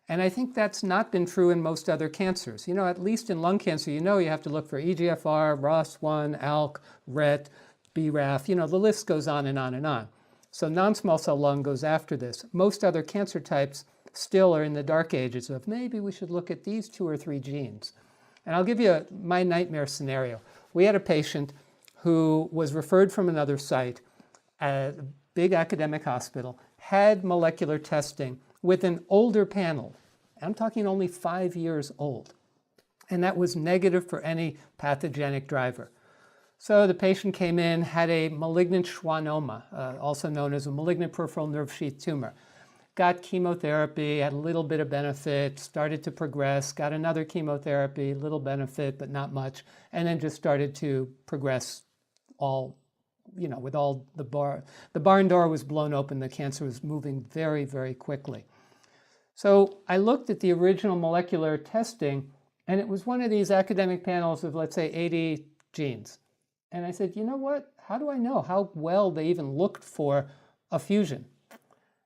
And I think that's not been true in most other cancers. At least in lung cancer, you have to look for EGFR, ROS1, ALK, RET, BRAF, the list goes on and on and on. So non-small cell lung goes after this. Most other cancer types still are in the dark ages of maybe we should look at these 2 or 3 genes. And I'll give you my nightmare scenario. We had a patient who was referred from another site, a big academic hospital, had molecular testing with an older panel. I'm talking only 5 years old. And that was negative for any pathogenic driver. So the patient came in, had a malignant schwannoma, also known as a malignant peripheral nerve sheath tumor. Got chemotherapy, had a little bit of benefit, started to progress, got another chemotherapy, little benefit, but not much, and then just started to progress all, with all the barn door was blown open, the cancer was moving very, very quickly. So I looked at the original molecular testing, and it was one of these academic panels of, let's say, 80 genes. And I said, you know what? How do I know how well they even looked for a fusion?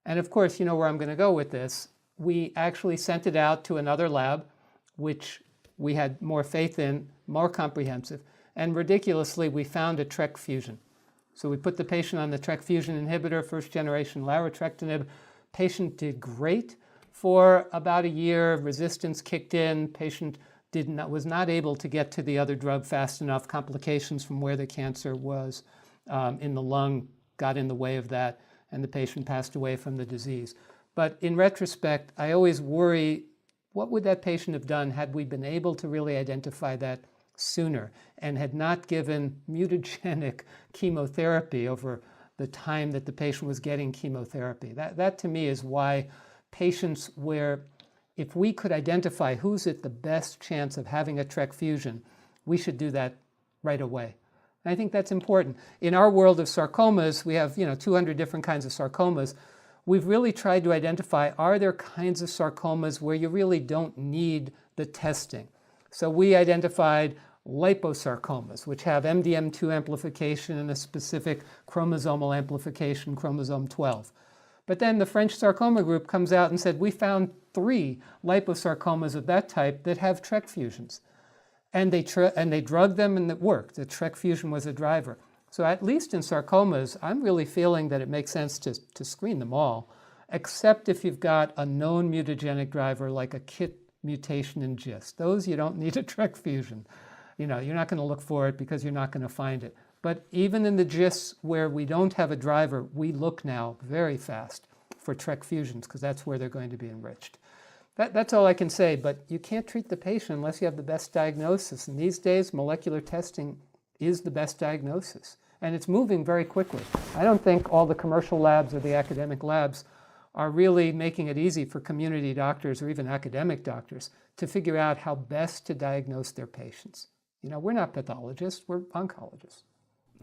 And of course, you know where I'm going to go with this. We actually sent it out to another lab, which we had more faith in, more comprehensive. And ridiculously, we found a TRK fusion. So we put the patient on the TRK fusion inhibitor, first generation larotrectinib. Patient did great for about a year. Resistance kicked in. Patient was not able to get to the other drug fast enough. Complications from where the cancer was in the lung got in the way of that, and the patient passed away from the disease. But in retrospect, I always worry, what would that patient have done had we been able to really identify that sooner and had not given mutagenic chemotherapy over the time that the patient was getting chemotherapy? That to me is why patients where if we could identify who's at the best chance of having a TRK fusion, we should do that right away. And I think that's important. In our world of sarcomas, we have 200 different kinds of sarcomas. We've really tried to identify, are there kinds of sarcomas where you really don't need the testing? So we identified liposarcomas, which have MDM2 amplification and a specific chromosomal amplification, chromosome 12. But then the French sarcoma group comes out and said, we found 3 liposarcomas of that type that have TRK fusions. And they drugged them and it worked. The TRK fusion was a driver. So at least in sarcomas, I'm really feeling that it makes sense to screen them all, except if you've got a known mutagenic driver like a KIT mutation in GIST. Those you don't need a TRK fusion. You're not going to look for it because you're not going to find it. But even in the GISTs where we don't have a driver, we look now very fast for TRK fusions because that's where they're going to be enriched. That's all I can say, but you can't treat the patient unless you have the best diagnosis. And these days, molecular testing is the best diagnosis. And it's moving very quickly. I don't think all the commercial labs or the academic labs are really making it easy for community doctors or even academic doctors to figure out how best to diagnose their patients. We're not pathologists, we're oncologists.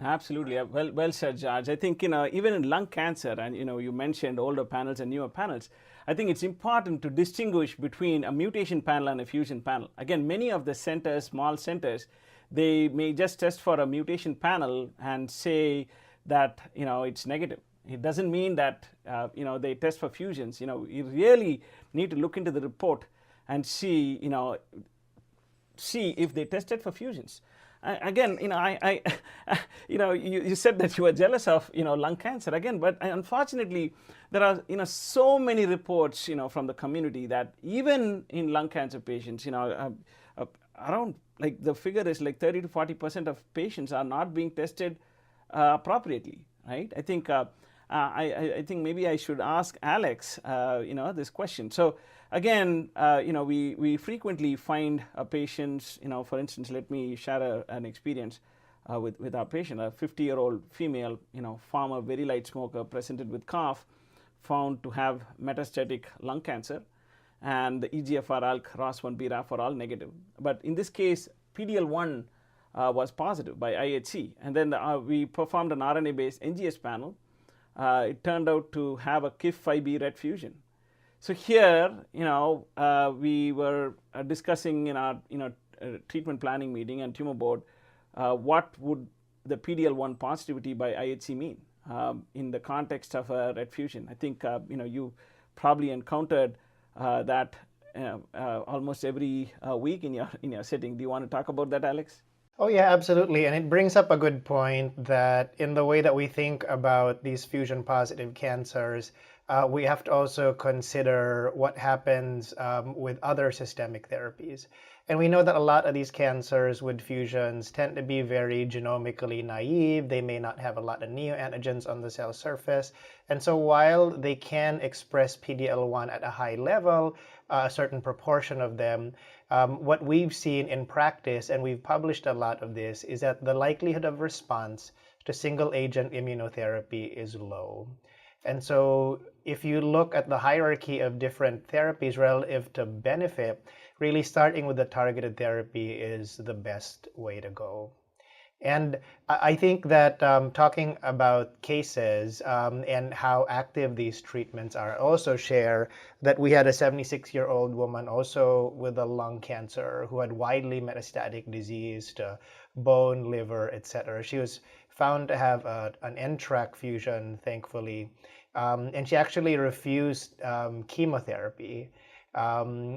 Absolutely. Well said, George. I think, even in lung cancer, and, you mentioned older panels and newer panels, I think it's important to distinguish between a mutation panel and a fusion panel. Again, many of the centers, small centers, they may just test for a mutation panel and say that, it's negative. It doesn't mean that, they test for fusions. You really need to look into the report and see if they tested for fusions. Again, you said that you were jealous of, lung cancer again, but unfortunately, there are, so many reports, from the community that even in lung cancer patients, around, like the figure is like 30 to 40% of patients are not being tested appropriately, right? I think maybe I should ask Alex, this question. So again, we frequently find patients, for instance, let me share an experience with our patient, a 50-year-old female, former very light smoker, presented with cough, found to have metastatic lung cancer, and the EGFR, ALK, ROS1, BRAF are all negative. But in this case, PD-L1 was positive by IHC. And then we performed an RNA-based NGS panel. It turned out to have a KIF5B RET fusion. So here, we were discussing in our treatment planning meeting and tumor board, what would the PD-L1 positivity by IHC mean in the context of a RET fusion. I think you probably encountered that almost every week in your setting. Do you want to talk about that, Alex? Oh, yeah, absolutely. And it brings up a good point that in the way that we think about these fusion positive cancers, we have to also consider what happens with other systemic therapies. And we know that a lot of these cancers with fusions tend to be very genomically naive. They may not have a lot of neoantigens on the cell surface. And so while they can express PD-L1 at a high level, a certain proportion of them, what we've seen in practice, and we've published a lot of this, is that the likelihood of response to single agent immunotherapy is low. And so if you look at the hierarchy of different therapies relative to benefit, really starting with the targeted therapy is the best way to go. And I think that talking about cases and how active these treatments are, also share that we had a 76-year-old woman also with a lung cancer who had widely metastatic disease to bone, liver, etc. She was found to have an NTRK fusion, thankfully, and she actually refused chemotherapy.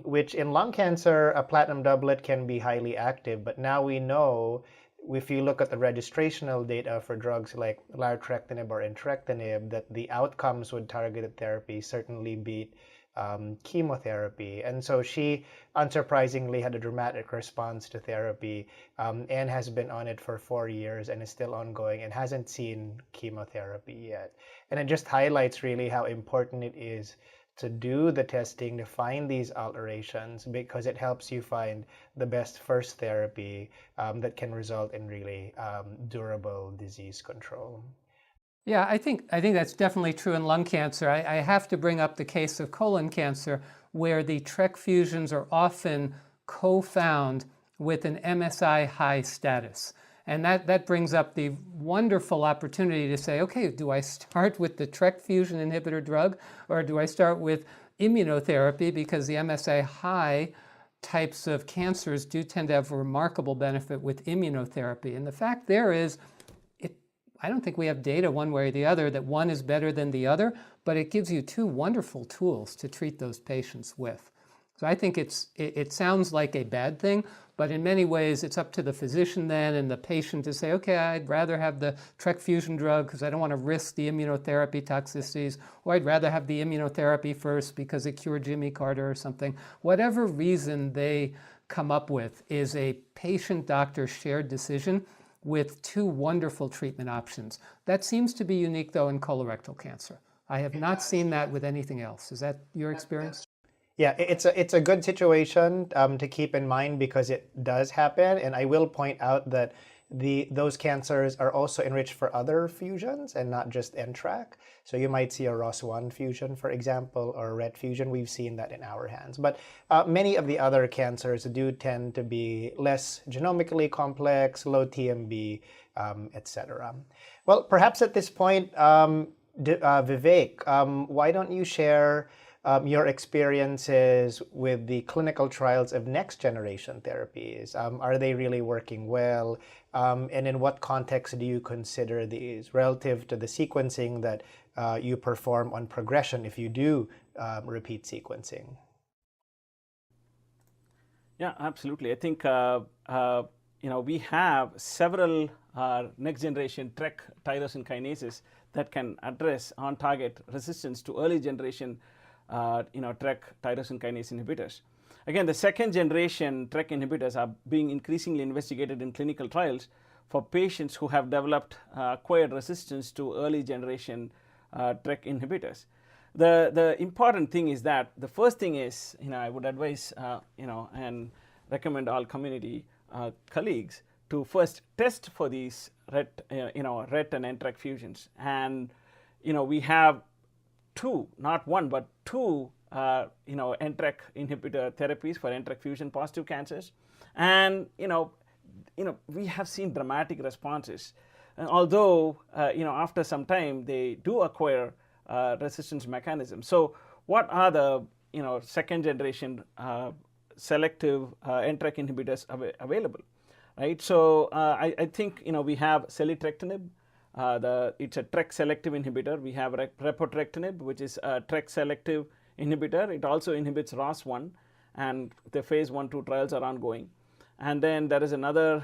Which in lung cancer, a platinum doublet can be highly active, but now we know if you look at the registrational data for drugs like larotrectinib or entrectinib, that the outcomes with targeted therapy certainly beat chemotherapy. And so she, unsurprisingly, had a dramatic response to therapy and has been on it for 4 years and is still ongoing and hasn't seen chemotherapy yet. And it just highlights really how important it is to do the testing to find these alterations, because it helps you find the best first therapy that can result in really durable disease control. Yeah, I think that's definitely true in lung cancer. I have to bring up the case of colon cancer, where the TRK fusions are often co-found with an MSI high status. And that brings up the wonderful opportunity to say, okay, do I start with the TRK fusion inhibitor drug, or do I start with immunotherapy? Because the MSI high types of cancers do tend to have remarkable benefit with immunotherapy. And the fact there is, I don't think we have data one way or the other that one is better than the other, but it gives you two wonderful tools to treat those patients with. So I think it sounds like a bad thing, but in many ways it's up to the physician then and the patient to say, okay, I'd rather have the TRK fusion drug because I don't want to risk the immunotherapy toxicities, or I'd rather have the immunotherapy first because it cured Jimmy Carter or something. Whatever reason they come up with is a patient-doctor shared decision with two wonderful treatment options. That seems to be unique, though, in colorectal cancer. I have not seen that with anything else. Is that your experience? Yeah, it's a good situation to keep in mind, because it does happen. And I will point out that those cancers are also enriched for other fusions and not just NTRK. So you might see a ROS1 fusion, for example, or a RET fusion. We've seen that in our hands. But many of the other cancers do tend to be less genomically complex, low TMB, etc. Well, perhaps at this point, Vivek, why don't you share your experiences with the clinical trials of next generation therapies? Are they really working well? And in what context do you consider these relative to the sequencing that you perform on progression if you do repeat sequencing? Yeah, absolutely. I think we have several next generation TRK tyrosine kinases that can address on-target resistance to early generation TRK tyrosine kinase inhibitors. Again, the second generation TRK inhibitors are being increasingly investigated in clinical trials for patients who have developed acquired resistance to early generation TRK inhibitors. The important thing is that the first thing is, I would advise, and recommend all community colleagues to first test for these Ret and NTRK fusions. And, we have two, not one, but two, NTRK inhibitor therapies for NTRK fusion positive cancers. And, we have seen dramatic responses. And although, after some time, they do acquire resistance mechanisms. So what are the, second generation selective NTRK inhibitors available, right? So I think, we have selitrectinib. It's a TRK selective inhibitor. We have repotrectinib, which is a TRK selective inhibitor. It also inhibits ROS1, and the phase 1-2 trials are ongoing. And then there is another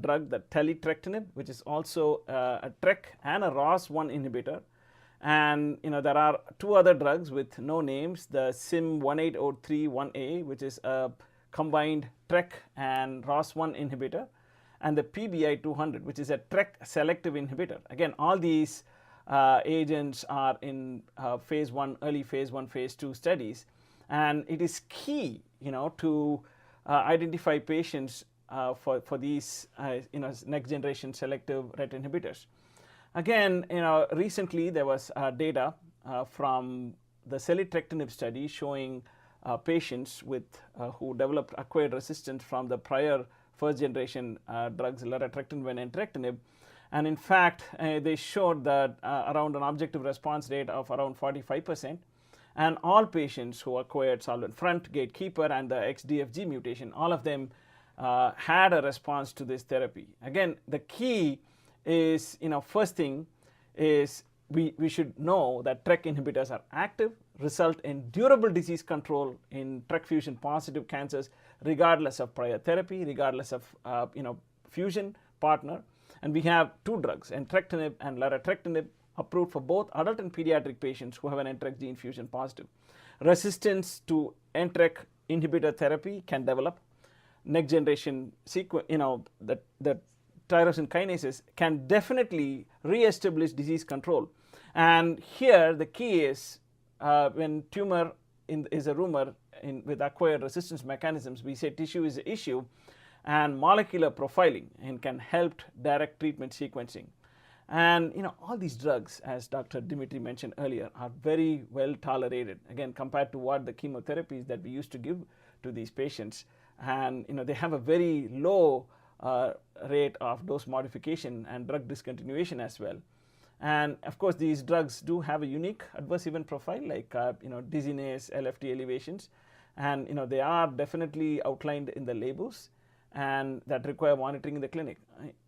drug, the taletrectinib, which is also a TRK and a ROS1 inhibitor. And there are two other drugs with no names, the SIM1803-1A, which is a combined TRK and ROS1 inhibitor, and the PBI-200, which is a TRK selective inhibitor. Again, all these agents are in phase 1, early phase 1, phase 2 studies, and it is key, to identify patients for these, next generation selective Ret inhibitors. Again, recently there was data from the selitrectinib study showing patients with who developed acquired resistance from the prior first generation drugs, larotrectinib and entrectinib. And in fact, they showed that around an objective response rate of around 45%. And all patients who acquired solvent front, gatekeeper, and the XDFG mutation, all of them had a response to this therapy. Again, the key is, first thing is we should know that TRK inhibitors are active, result in durable disease control in TRK fusion positive cancers, regardless of prior therapy, regardless of fusion partner. And we have two drugs, entrectinib and larotrectinib, approved for both adult and pediatric patients who have an NTRK gene fusion positive. Resistance to NTRK inhibitor therapy can develop. Next generation the tyrosine kinases can definitely re-establish disease control. And here the key is when tumor is a rumor with acquired resistance mechanisms, we say tissue is the issue, and molecular profiling and can help direct treatment sequencing. And all these drugs, as Dr. Demetri mentioned earlier, are very well tolerated, again, compared to what the chemotherapies that we used to give to these patients. And they have a very low rate of dose modification and drug discontinuation as well. And of course, these drugs do have a unique adverse event profile, like dizziness, LFT elevations, and they are definitely outlined in the labels, and that require monitoring in the clinic.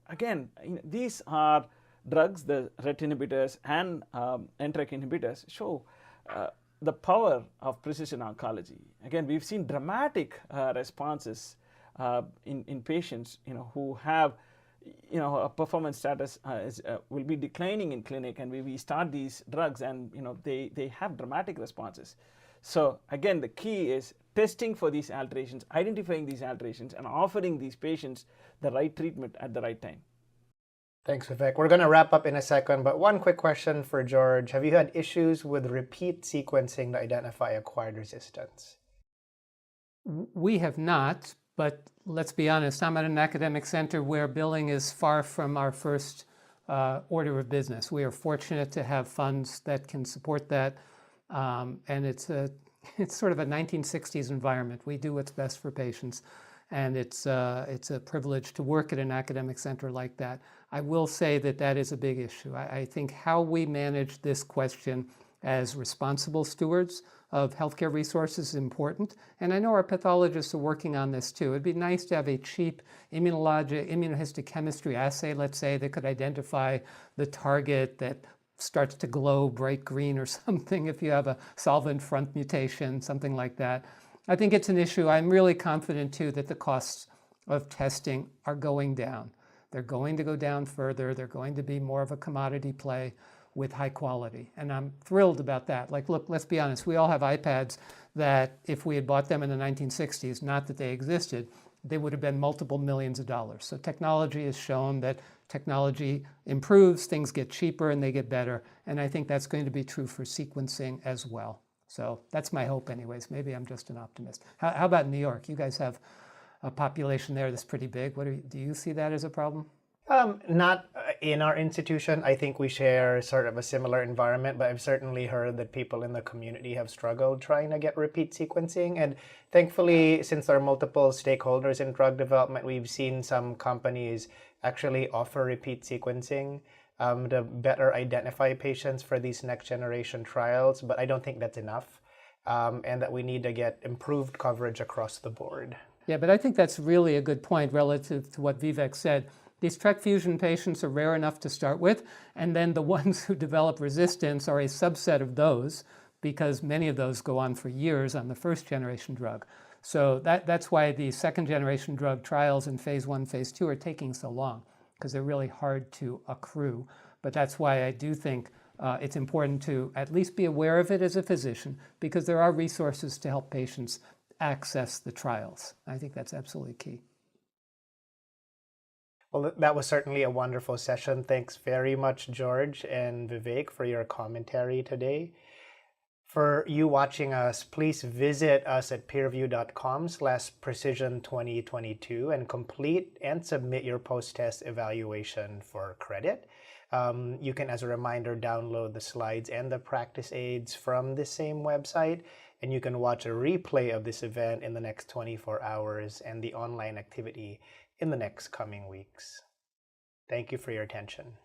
Again, these are drugs, the Ret inhibitors and NTRK inhibitors, show the power of precision oncology. Again, we've seen dramatic responses in patients who have a performance status will be declining in clinic, and we start these drugs, and they have dramatic responses. So again, the key is testing for these alterations, identifying these alterations, and offering these patients the right treatment at the right time. Thanks, Vivek. We're going to wrap up in a second, but one quick question for George. Have you had issues with repeat sequencing to identify acquired resistance? We have not, but let's be honest, I'm at an academic center where billing is far from our first order of business. We are fortunate to have funds that can support that, and it's sort of a 1960s environment. We do what's best for patients, and it's a privilege to work at an academic center like that. I will say that is a big issue. I think how we manage this question as responsible stewards of healthcare resources is important, and I know our pathologists are working on this too. It'd be nice to have a cheap immunohistochemistry assay, let's say, that could identify the target that starts to glow bright green or something if you have a solvent front mutation, something like that. I think it's an issue. I'm really confident too that the costs of testing are going down. They're going to go down further. They're going to be more of a commodity play with high quality. And I'm thrilled about that. Like, look, let's be honest. We all have iPads that if we had bought them in the 1960s, not that they existed, they would have been multiple millions of dollars. So technology has shown that technology improves, things get cheaper and they get better. And I think that's going to be true for sequencing as well. So that's my hope anyways. Maybe I'm just an optimist. How about New York? You guys have a population there that's pretty big. Do you see that as a problem? Not in our institution. I think we share sort of a similar environment, but I've certainly heard that people in the community have struggled trying to get repeat sequencing. And thankfully, since there are multiple stakeholders in drug development, we've seen some companies actually offer repeat sequencing to better identify patients for these next generation trials. But I don't think that's enough, and that we need to get improved coverage across the board. Yeah, but I think that's really a good point relative to what Vivek said. These TRK fusion patients are rare enough to start with, and then the ones who develop resistance are a subset of those. because many of those go on for years on the first generation drug. So that's why the second generation drug trials in phase 1, phase 2 are taking so long, because they're really hard to accrue. But that's why I do think it's important to at least be aware of it as a physician, because there are resources to help patients access the trials. I think that's absolutely key. Well, that was certainly a wonderful session. Thanks very much, George and Vivek, for your commentary today. For you watching us, please visit us at peerview.com/precision2022 and complete and submit your post-test evaluation for credit. You can, as a reminder, download the slides and the practice aids from the same website, and you can watch a replay of this event in the next 24 hours and the online activity in the next coming weeks. Thank you for your attention.